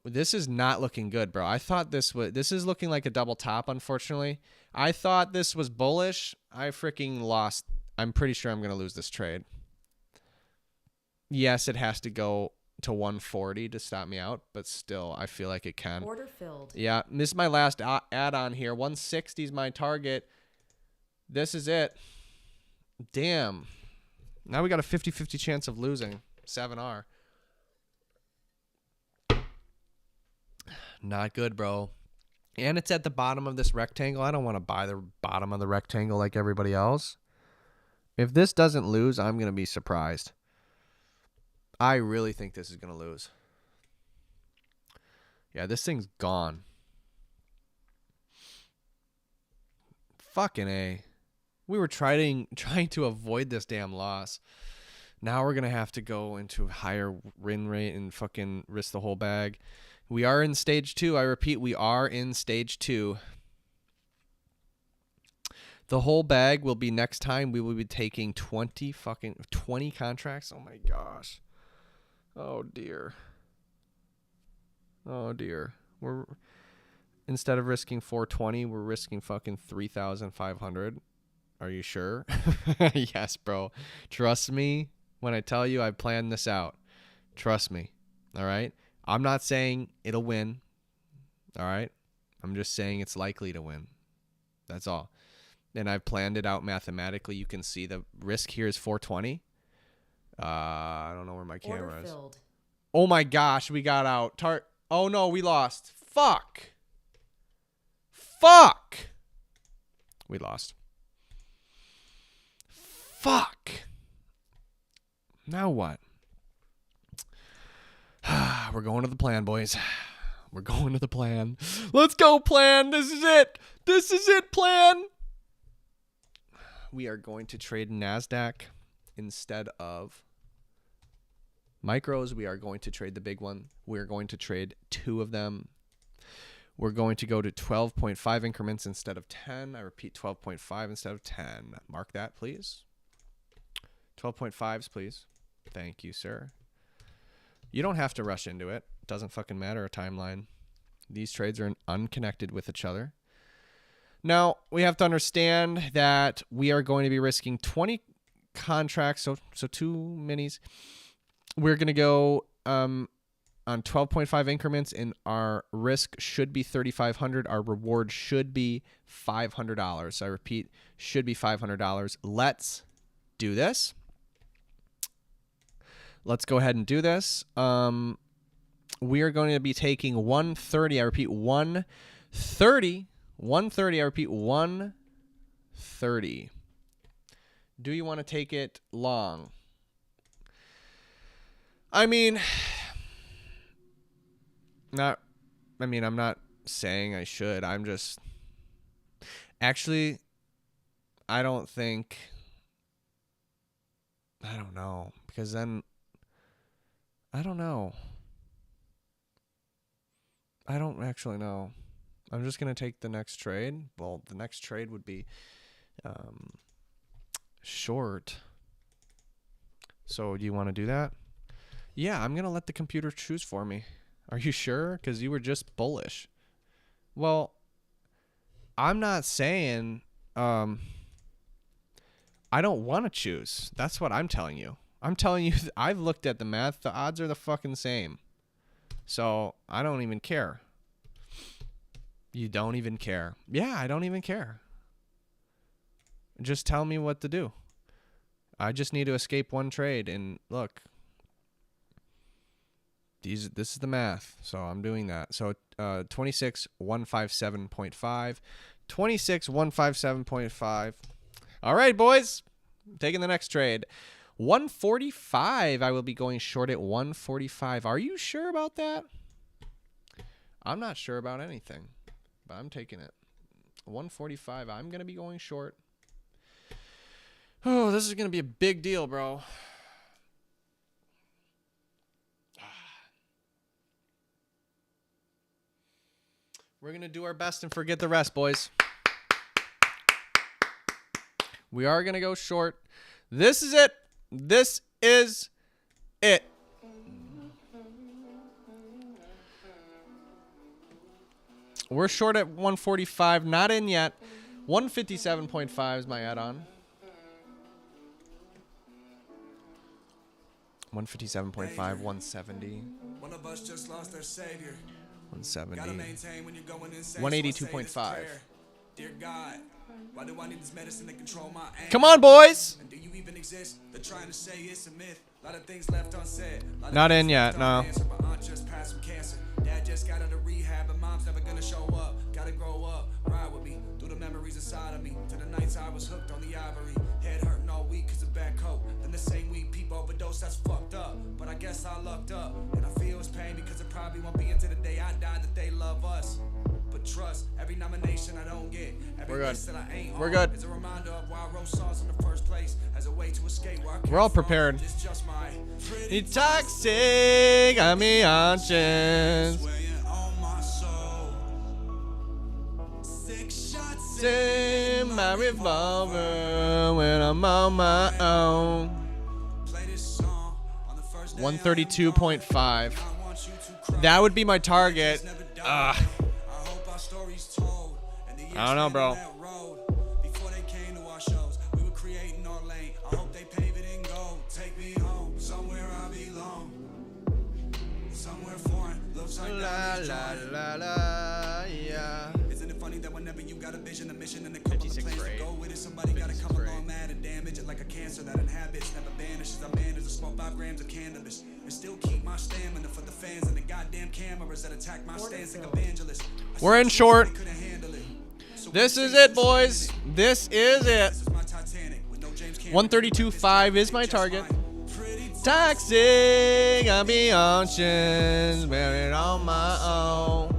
this is not looking good, bro. I thought this is looking like a double top, unfortunately. I thought this was bullish. I freaking lost. I'm pretty sure I'm going to lose this trade. Yes, it has to go to 140 to stop me out, but still, I feel like it can. Order filled. Yeah, this is my last add-on here. 160 is my target. This is it. Damn. Now we got a 50-50 chance of losing 7R. Not good, bro. And it's at the bottom of this rectangle. I don't want to buy the bottom of the rectangle like everybody else. If this doesn't lose, I'm going to be surprised. I really think this is going to lose. Yeah, this thing's gone. Fucking A. We were trying to avoid this damn loss. Now we're going to have to go into higher win rate and fucking risk the whole bag. We are in stage 2. I repeat, we are in stage 2. The whole bag will be next time. We will be taking 20 contracts. Oh my gosh. Oh dear. Oh dear. We're instead of risking 420, we're risking fucking 3,500. Are you sure? Yes, bro. Trust me when I tell you I planned this out. Trust me. All right? I'm not saying it'll win. All right? I'm just saying it's likely to win. That's all. And I've planned it out mathematically. You can see the risk here is 420. I don't know where my camera Order is. filled. Oh my gosh, we got out. Oh no, we lost. Fuck. We lost. Fuck. Now what? We're going to the plan, boys. We're going to the plan. Let's go, plan. This is it. This is it, plan. We are going to trade NASDAQ instead of micros. We are going to trade the big one. We're going to trade 2 of them. We're going to go to 12.5 increments instead of 10. I repeat, 12.5 instead of 10. Mark that, please. 12.5s, please. Thank you, sir. You don't have to rush into it. Doesn't fucking matter a timeline. These trades are unconnected with each other. Now, we have to understand that we are going to be risking 20 contracts, so 2 minis. We're going to go on 12.5 increments, and our risk should be $3,500. Our reward should be $500. So I repeat, should be $500. Let's do this. Let's go ahead and do this. We are going to be taking 130. I repeat, 130. 130. I repeat, 130. Do you want to take it long? I mean, I'm not saying I should. I'm just actually, I don't know, because then I don't know. I don't actually know. I'm just going to take the next trade. Well, the next trade would be short. So do you want to do that? Yeah, I'm going to let the computer choose for me. Are you sure? Because you were just bullish. Well, I'm not saying I don't want to choose. That's what I'm telling you. I'm telling you, I've looked at the math. The odds are the fucking same. So I don't even care. You don't even care. Yeah, I don't even care. Just tell me what to do. I just need to escape one trade. And look, this is the math. So I'm doing that. So 26,157.5. 26,157.5. All right, boys. Taking the next trade. 145. I will be going short at 145. Are you sure about that? I'm not sure about anything, but I'm taking it. 145. I'm going to be going short. Oh, this is going to be a big deal, bro. We're going to do our best and forget the rest, boys. We are going to go short. This is it. This is it. We're short at 145. Not in yet. 157.5 is my add-on. 157.5, 170. One of us just lost their savior. 170. Gotta maintain when you're going insane. 182.5. Dear God, why do I need this medicine to control my anger? Come on, boys. And do you even exist? They're trying to say it's a myth. A lot of things left unsaid. Not in yet, no. But aunt just passed from cancer. Dad just got out of rehab, and mom's never gonna show up. Gotta grow up, ride with me through the memories inside of me. To the nights I was hooked on the ivory. Head hurting all week cause of bad coat. Then the same week people overdose, that's fucked up. But I guess I lucked up. And I feel it's pain because it probably won't be until the day I die that they love us. But trust, every nomination I don't get, every We're good. list that I ain't We're on, good. is a reminder of why I wrote songs in the first place. As a way to escape where I came We're all from. prepared. It's just my pretty It's toxic. I'm the options. weighing on my soul. 6 shots In my revolver when I'm on my own. Play this song on the first day 132.5. I want you to cry. That would be my target. Never die. Ugh. I hope our story's told. And the years I don't know, bro. spent on that road. Before they came to our shows, we were creating our lane. I hope they pave it in gold. Take me home, somewhere I belong. Somewhere foreign, looks like La that is la drawing. la la, yeah. Isn't it funny that whenever you got a vision, a mission, and a couple of 56 plans to grade. go with it, somebody gotta 56 come grade. along mad and damage it like a cancer that inhabits, never vanishes. I manage to smoke 5 grams of cannabis and still keep my stamina for the fans and the goddamn cameras that attack my stance like evangelists. We're in short. Couldn't handle it. So This is it, boys. This is it. this is my Titanic with no James Cameron. 132.5 is my Just target. pretty Toxic. I'm the options. Wearing on my own.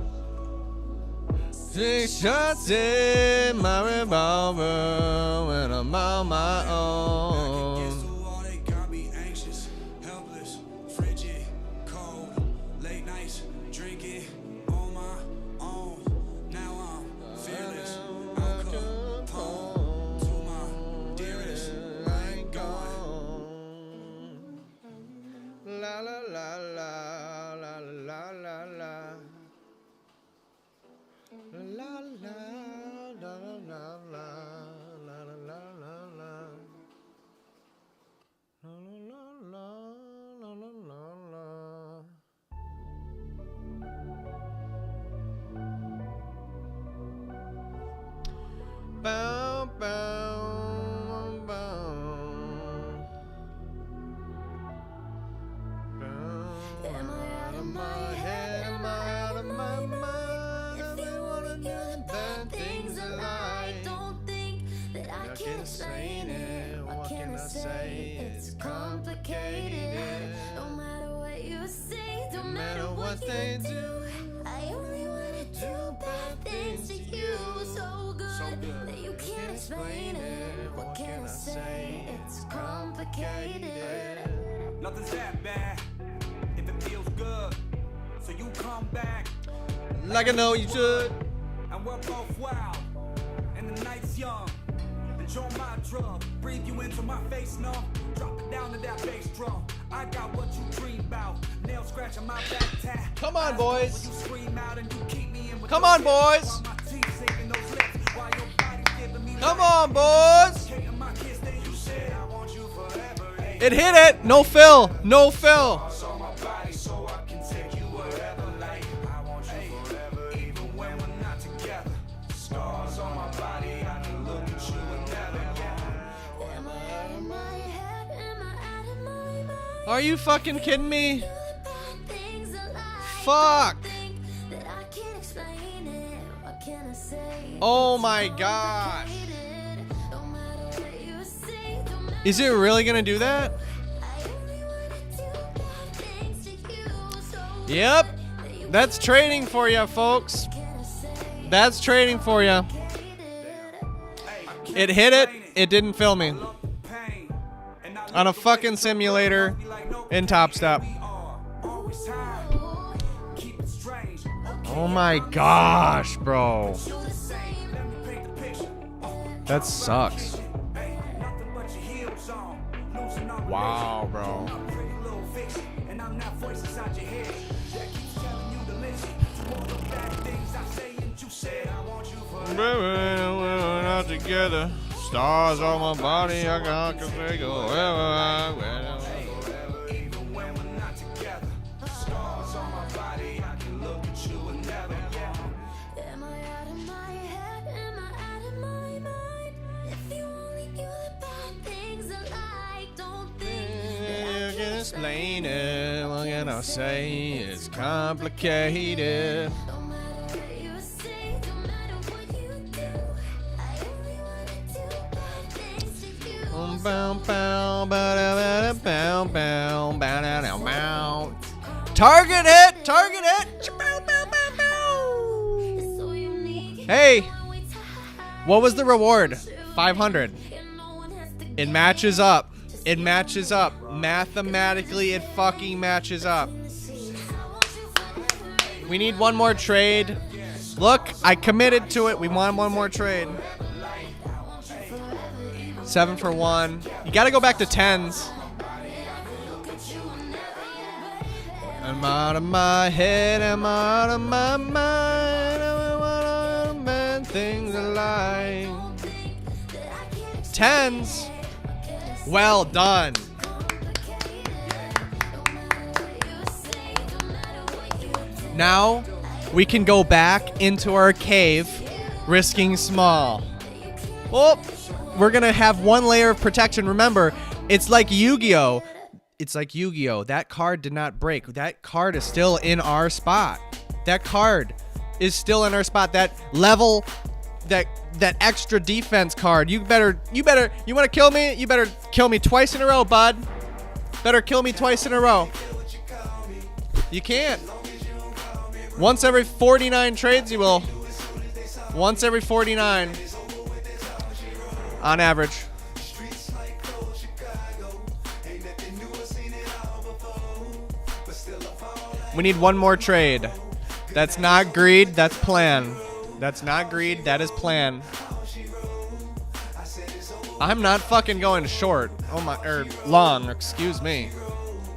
6 shots in my revolver when I'm on my Gets own. to all they got me anxious, helpless, frigid, cold, late nights, drinking on my own. Now I'm fearless, Al Capone to my dearest. I ain't going. La la la la la la la la. La la la la la la la la la la la. La la la la la la la. Bow bow bow. Am I out of my head? Am I out of my mind? If you wanna do the bad things I like, don't think that I can explain it. What can I say? It's complicated. No matter what you say, don't matter what they do, I only wanna do bad things to you. So good that you can't explain it. What can I say? It's complicated. Nothing's that bad if it feels good. So you come back Like I know you should. and we're both wild and the night's young. Enjoy my drug, breathe you into my face, no. Drop it down to that bass drum. I got what you dream about. Nail scratching my back tat. Come on, Eyes boys. closed when you scream out and you keep me in with Come those on, hips. boys. While my teeth sinking those lips, while your body's giving me Come life. on, boys. Suffocating my kiss, then you It hit it. No fill. No fill. Are you fucking kidding me? Fuck. Oh my gosh. Is it really gonna do that? Yep. That's trading for you, folks. That's trading for you. It hit it. It didn't fill me. On a fucking simulator in Top Step. Oh my gosh, bro. That sucks. Wow, bro. We're not together. Stars on my body, I can say go wherever I went. Am I out of my head? Am I out of my mind? If you only knew the bad things I like, don't think You can explain it. What can I say? It's complicated. no matter what you say, no matter what you do, I only wanna do bad things to you. Target hit! Target hit! It's so unique. Hey, what was the reward? 500. And no one has to It matches up. It matches up. Mathematically, it fucking matches up. We need one more trade. Look, I committed to it. We want one more trade. 7 for 1. You gotta go back to 10s. I'm out of my head. I'm out of my mind. I want to bad things alive. 10s. Well done. Now we can go back into our cave, risking small. Oh, we're gonna have one layer of protection. Remember, it's like Yu-Gi-Oh! It's like Yu-Gi-Oh! That card did not break. That card is still in our spot. That card is still in our spot. That level, that extra defense card. You want to kill me? You better kill me twice in a row, bud. Better kill me twice in a row. You can't. Once every 49 trades, you will. Once every 49. On average. We need one more trade. That's not greed, that's plan. That's not greed, that is plan. I'm not fucking going short. Oh my, or long, excuse me.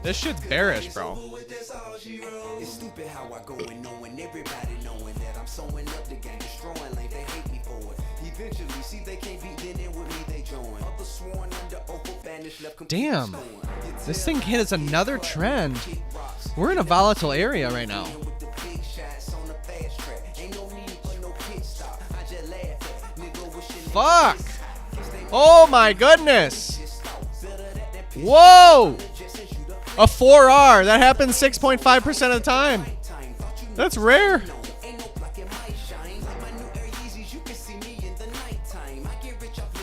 This shit's bearish, bro. It's stupid how I go and knowing everybody knowing that I'm sewing up the game, destroying like they hate me for it. Eventually, see they can't beat then with me, they join. Others sworn under oath, banished, left completely Damn. scorned. This thing hit us another trend. We're in a volatile area right now. With the big shots on the fast track. Ain't no need for no pit stop. I just laugh at nigga wishing Fuck! Oh my goodness! Whoa! A 4R. That happens 6.5% of the time. That's rare.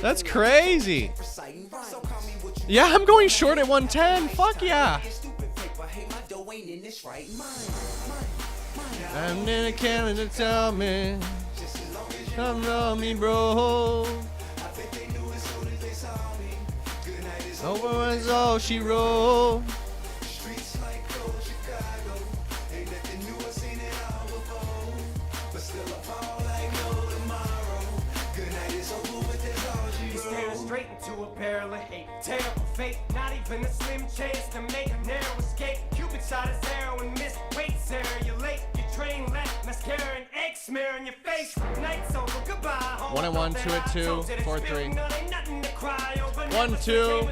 That's crazy. Yeah, I'm going short at 110. Fuck yeah. I'm in a calendar, tell me. Come on me, bro. Over is all she wrote. Staring straight into a barrel of hate. Terrible fate, not even a slim chance to make a narrow escape. Cupid shot his arrow and missed. Wait, Sarah, you're late. Your train left. Mascara and egg smear in your face. Night's over, goodbye. 1 and 1, 2 and 2, 4 3. 1 2.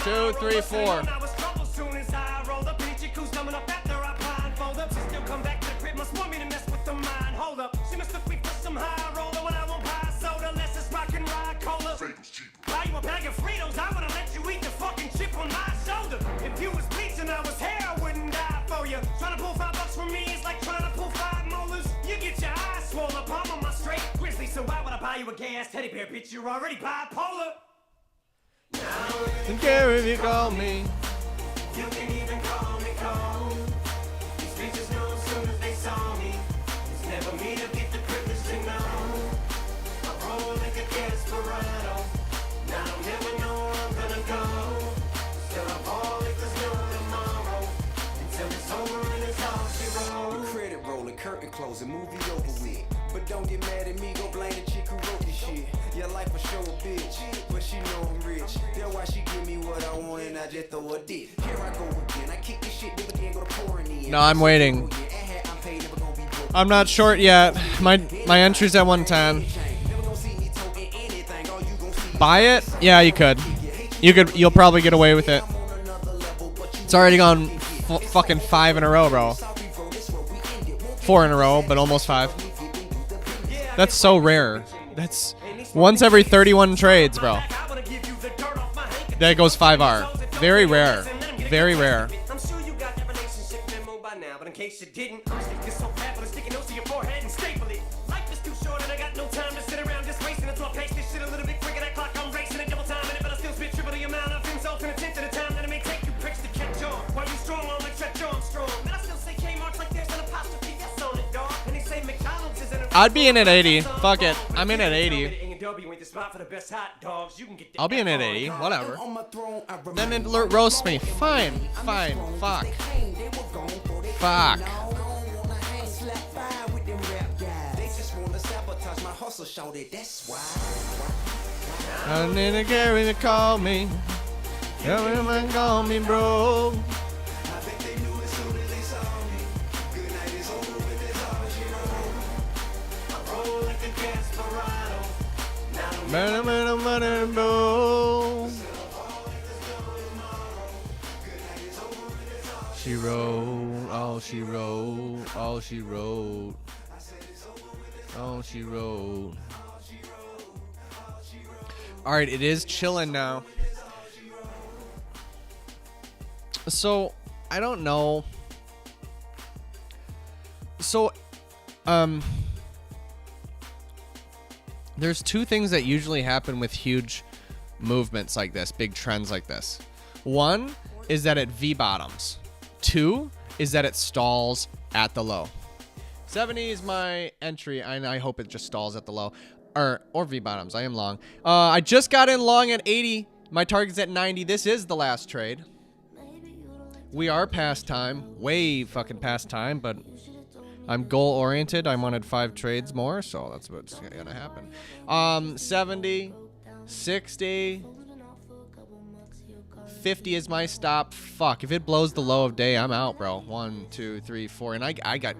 2, 3, 4. I was trouble soon as I rolled up. Any chick who's dumb enough after I blindfold up. She still come back to the crib, must want me to mess with the mind. Hold up, she must have me for some high roller when I won't buy soda. Less is rock and ride cola. Buy you a bag of Fritos, I would've let you eat the fucking chip on my shoulder. If you was bleach and I was hair, I wouldn't die for you. Trying to pull $5 from me is like trying to pull 5 molars. You get your eyes swollen, palm on my straight grizzly. So why would I buy you a gas teddy bear, bitch? You're already bipolar. Don't care if you call me. You can even call me cold. These bitches know as soon as they saw me. It's never me to get the privilege to know. I roll like a desperado. Now I don't never know where I'm gonna go. Still I ball like there's no tomorrow. Until it's over and it's all she wrote. Credit rolling, curtain closing, movie over with. But don't get mad at me, go blame the chick who wrote this shit. Your life will show a bitch, but she know I'm rich. That's why she give me what I want and I just throw a dick. Here I go again, I kick this shit, then again go to pouring in. No, I'm waiting. I'm not short yet. My entry's at 110. Buy it? Yeah, you could. You'll probably get away with it. It's already gone fucking 5 in a row, bro. 4 in a row, but almost 5. That's so rare. That's once every 31 trades, bro. That goes 5R. Very rare. Very rare. I'm sure you got that relationship memo by now, but in case you didn't, I'm stick this so fat, but I'm sticking nose to your forehead and staple it. Life is too short and I got no time to sit around just wasting it. So I pace this shit a little bit quicker. That clock I'm racing it, double time in it, but I still spit triple the amount of insults and a tenth of the time that it may take you pricks to catch on. While you strong on the stretch Armstrong, man, I still say Kmart's like there's an apostrophe S on it, dog. And they say McDonald's is an. I'd be in at 80. Fuck it. I'm in at 80. I'll be in at 80. Whatever. Then it roasts me. Fine. Fine. Fuck. Fuck. I need to carry to call me. Everyone call me, bro. Bro. She wrote, all she wrote, all she wrote, all she wrote. All right, it is chilling now. So, I don't know. So, there's two things that usually happen with huge movements like this, big trends like this. One is that it V-bottoms. 2 is that it stalls at the low. 70 is my entry, and I hope it just stalls at the low. Or V-bottoms. I am long. I just got in long at 80. My target's at 90. This is the last trade. We are past time. Way fucking past time, but I'm goal-oriented. I wanted 5 trades more, so that's what's gonna happen. 70, 60, 50 is my stop. Fuck, if it blows the low of day, I'm out, bro. 1, 2, 3, 4, and I got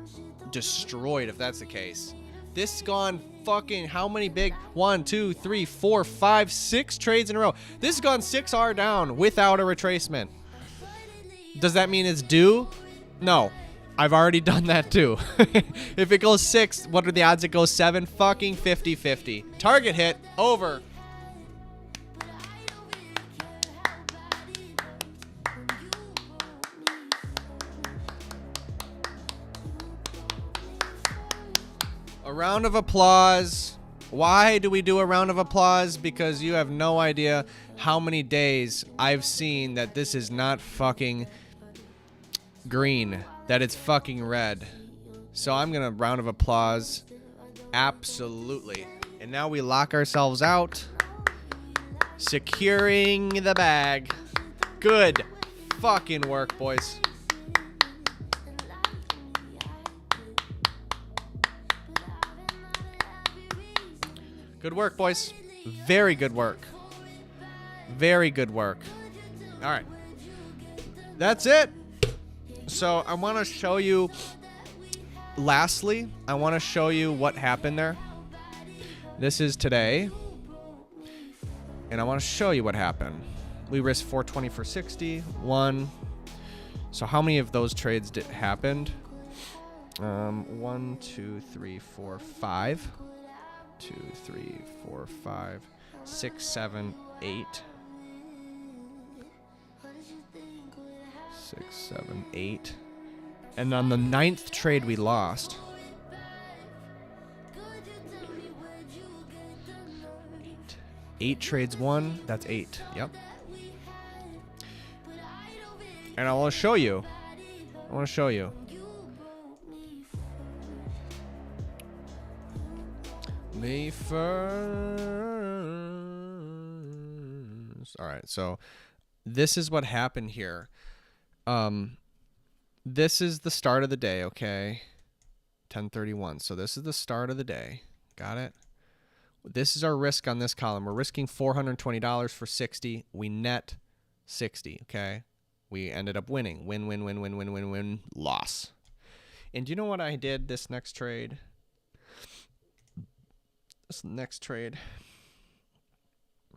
destroyed if that's the case. This gone fucking how many big 1, 2, 3, 4, 5, 6 trades in a row. This has gone 6R down without a retracement. Does that mean it's due? No. I've already done that too. If it goes 6, what are the odds it goes 7? Fucking 50-50. Target hit. Over. A round of applause. Why do we do a round of applause? Because you have no idea how many days I've seen that this is not fucking green. That it's fucking red. So I'm gonna round of applause. Absolutely. And now we lock ourselves out. Securing the bag. Good fucking work, boys. Good work, boys. Very good work. Very good work. All right. That's it. So I want to show you, lastly, I want to show you what happened there. This is today. And I want to show you what happened. We risked 420 for 60. 1. So how many of those trades happened? 1, 2, 3, 4, 5. 2, 3, 4, 5, 6, 7, 8. 6, 7, 8. And on the 9th trade we lost. 8 trades won. That's 8. Yep. And I want to show you. May 1st. All right. So this is what happened here. This is the start of the day. Okay. 10:31. So this is the start of the day. Got it? This is our risk on this column. We're risking $420 for 60. We net 60, okay? We ended up winning. Win, loss. And do you know what I did this next trade?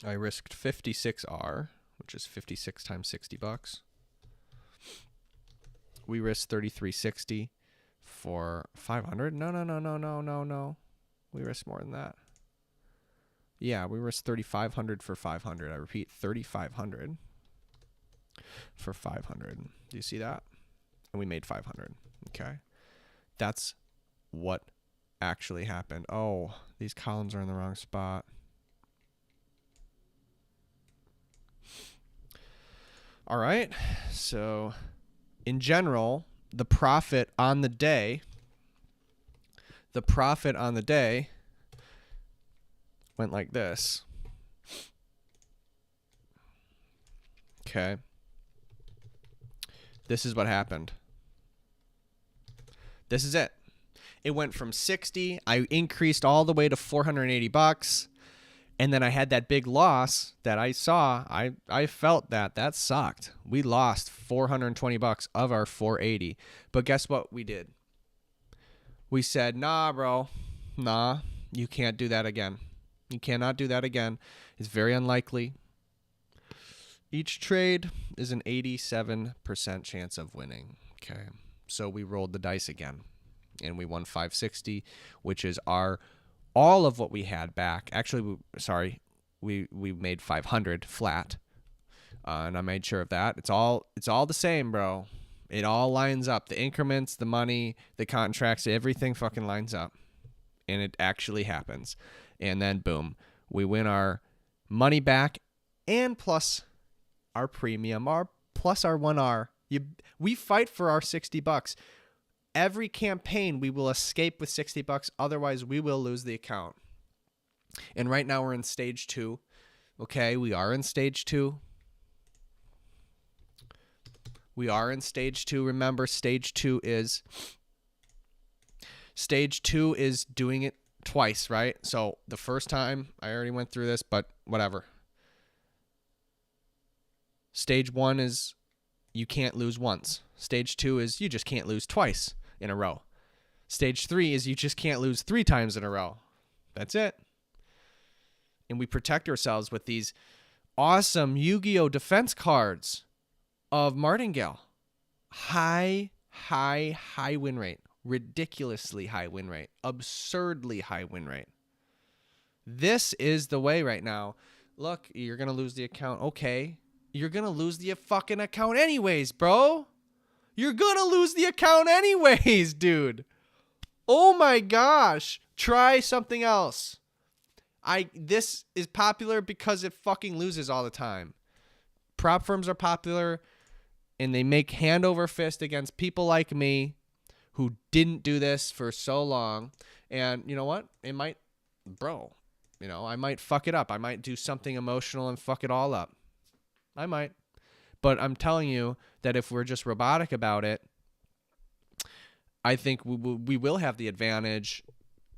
I risked 56R, which is 56 times $60. We risked 33.60 for 500. No. We risked more than that. Yeah, we risked 3,500 for 500. I repeat, 3,500 for 500. Do you see that? And we made 500. Okay. That's what actually happened. Oh, these columns are in the wrong spot. All right. So, in general, the profit on the day went like this. Okay. This is what happened. This is it. It went from 60. I increased all the way to $480. And then I had that big loss that I saw. I felt that sucked. We lost $420 of our 480. But guess what we did? We said, nah, bro. Nah, you can't do that again. You cannot do that again. It's very unlikely. Each trade is an 87% chance of winning. Okay. So we rolled the dice again. And we won 560, which is all of what we had back. Actually, we made 500 flat. And I made sure of that. It's all the same, bro. It all lines up. The increments, the money, the contracts, everything fucking lines up. And it actually happens. And then, boom, we win our money back and plus our premium, plus our 1R. We fight for our $60. Every campaign, we will escape with $60. Otherwise, we will lose the account. And right now, we're in stage 2. Okay, we are in stage 2. Remember, stage 2 is doing it twice, right? So the first time, I already went through this, but whatever. Stage 1 is you can't lose once. Stage 2 is you just can't lose twice in a row. Stage 3 is you just can't lose 3 times in a row. That's it. And we protect ourselves with these awesome Yu-Gi-Oh! Defense cards of Martingale. High win rate. Ridiculously high win rate. Absurdly high win rate. This is the way right now. Look, you're going to lose the account. Okay. You're going to lose the fucking account anyways, bro. You're going to lose the account anyways, dude. Oh my gosh. Try something else. This is popular because it fucking loses all the time. Prop firms are popular and they make hand over fist against people like me who didn't do this for so long. And you know what? I might fuck it up. I might do something emotional and fuck it all up. I might. But I'm telling you that if we're just robotic about it, I think we will have the advantage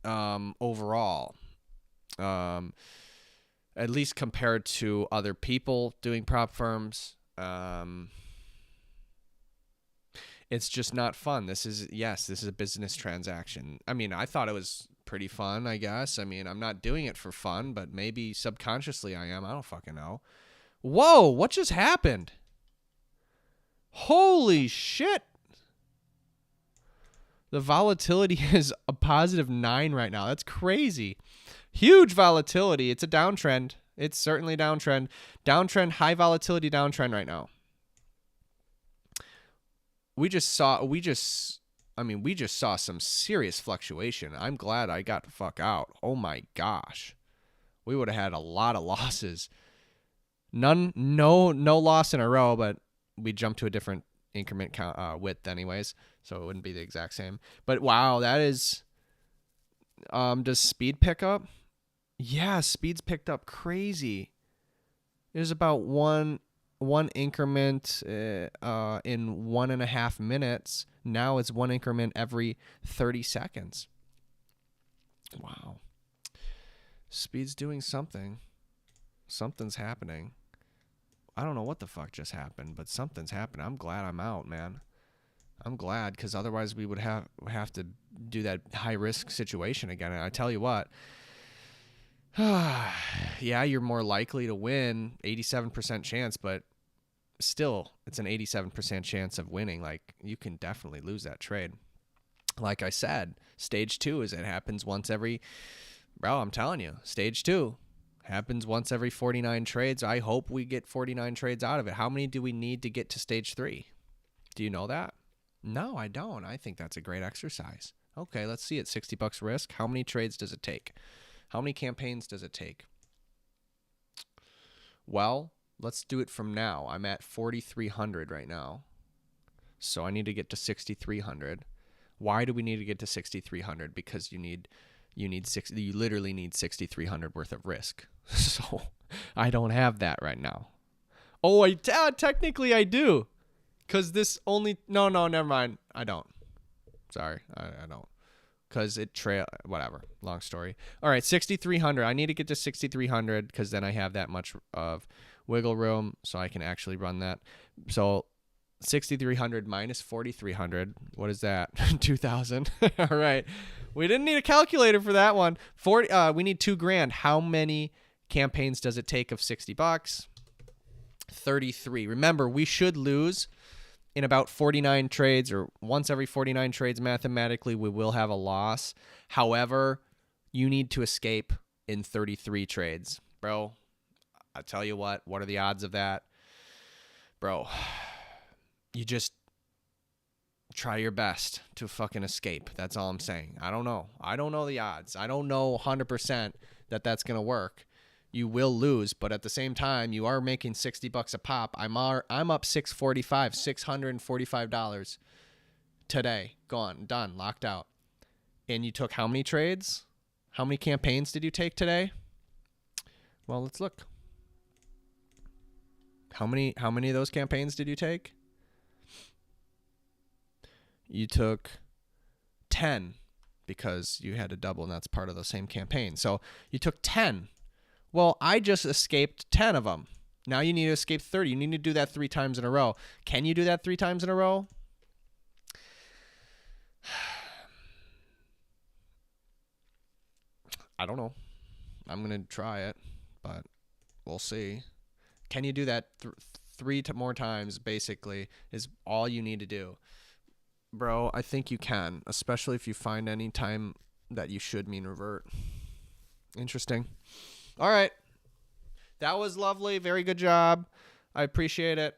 overall. At least compared to other people doing prop firms. It's just not fun. This is a business transaction. I mean, I thought it was pretty fun, I guess. I mean, I'm not doing it for fun, but maybe subconsciously I am. I don't fucking know. Whoa, what just happened? Holy shit. The volatility is a +9 right now. That's crazy. Huge volatility. It's a downtrend. It's certainly a downtrend. Downtrend, high volatility downtrend right now. We just saw some serious fluctuation. I'm glad I got the fuck out. Oh my gosh. We would have had a lot of losses. No loss in a row, but we jumped to a different increment count, width anyways, so it wouldn't be the exact same. But wow, that is, does speed pick up? Yeah, speed's picked up crazy. It was about one increment in 1.5 minutes. Now it's one increment every 30 seconds. Wow. Speed's doing something. Something's happening. I don't know what the fuck just happened, but something's happened. I'm glad I'm out, man. I'm glad, because otherwise we would have to do that high risk situation again. And I tell you what, yeah, you're more likely to win, 87% chance, but still, it's an 87% chance of winning. Like, you can definitely lose that trade. Like I said, stage 2 is it happens once every, bro, I'm telling you, stage 2 happens once every 49 trades. I hope we get 49 trades out of it. How many do we need to get to stage 3? Do you know that? No, I don't. I think that's a great exercise. Okay, let's see it. $60 risk. How many trades does it take? How many campaigns does it take? Well, let's do it from now. I'm at 4,300 right now. So I need to get to 6,300. Why do we need to get to 6,300? Because you literally need 6,300 worth of risk. So I don't have that right now. Oh, technically I do. Because this only, no, never mind. I don't. Sorry, I don't. Because it whatever. Long story. All right, 6,300. I need to get to 6,300 because then I have that much of wiggle room so I can actually run that. So 6,300 minus 4,300. What is that? 2,000. All right. We didn't need a calculator for that one. We need $2,000. How many campaigns does it take of $60? 33. Remember, we should lose in about 49 trades, or once every 49 trades. Mathematically, we will have a loss. However, you need to escape in 33 trades. Bro, I tell you what are the odds of that? Bro, you just try your best to fucking escape. That's all I'm saying. I don't know. I don't know the odds. I don't know 100% that that's going to work. You will lose, but at the same time, you are making $60 a pop. I'm up $645 today. Gone, done, locked out. And you took how many trades? How many campaigns did you take today? Well, let's look. How many of those campaigns did you take? You took 10 because you had to double, and that's part of the same campaign. So you took 10. Well, I just escaped 10 of them. Now you need to escape 30. You need to do that 3 times in a row. Can you do that 3 times in a row? I don't know. I'm going to try it, but we'll see. Can you do that 3 more times, basically, is all you need to do. Bro, I think you can, especially if you find any time that you should mean revert. Interesting. All right. That was lovely. Very good job. I appreciate it.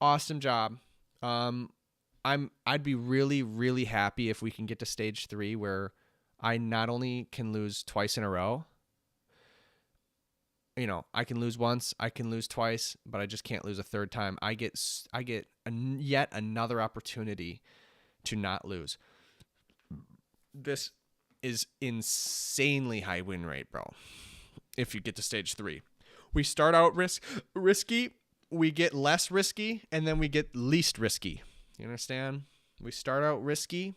Awesome job. I'd be really, really happy if we can get to stage 3 where I not only can lose twice in a row. You know, I can lose once, I can lose twice, but I just can't lose a third time. I get yet another opportunity to not lose. This is insanely high win rate, bro. If you get to stage 3, we start out risky, we get less risky, and then we get least risky. You understand? We start out risky,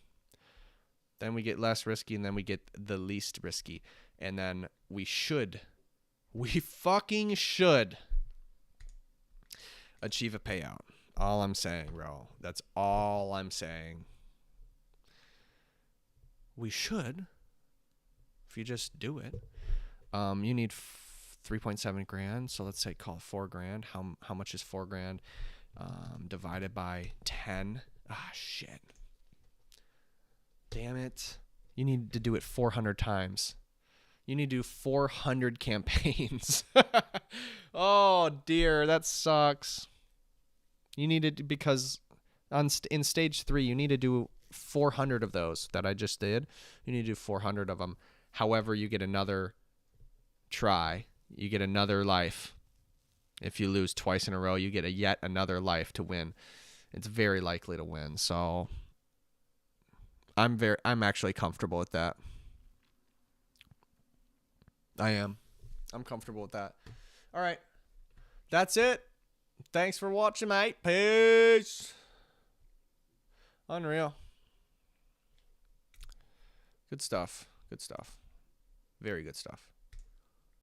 then we get less risky, and then we get the least risky. And then we fucking should achieve a payout. All I'm saying, bro. That's all I'm saying. We should, if you just do it. You need 3.7 grand. So let's say call it 4 grand. How much is 4 grand divided by 10? Ah, shit. Damn it. You need to do it 400 times. You need to do 400 campaigns. Oh, dear. That sucks. You need to, because in stage 3, you need to do 400 of those that I just did. You need to do 400 of them. However, you get another try. You get another life. If you lose twice in a row, you get yet another life to win. It's very likely to win. So I'm actually comfortable with that. I am. I'm comfortable with that. All right. That's it. Thanks for watching, mate. Peace. Unreal. Good stuff. Good stuff. Very good stuff.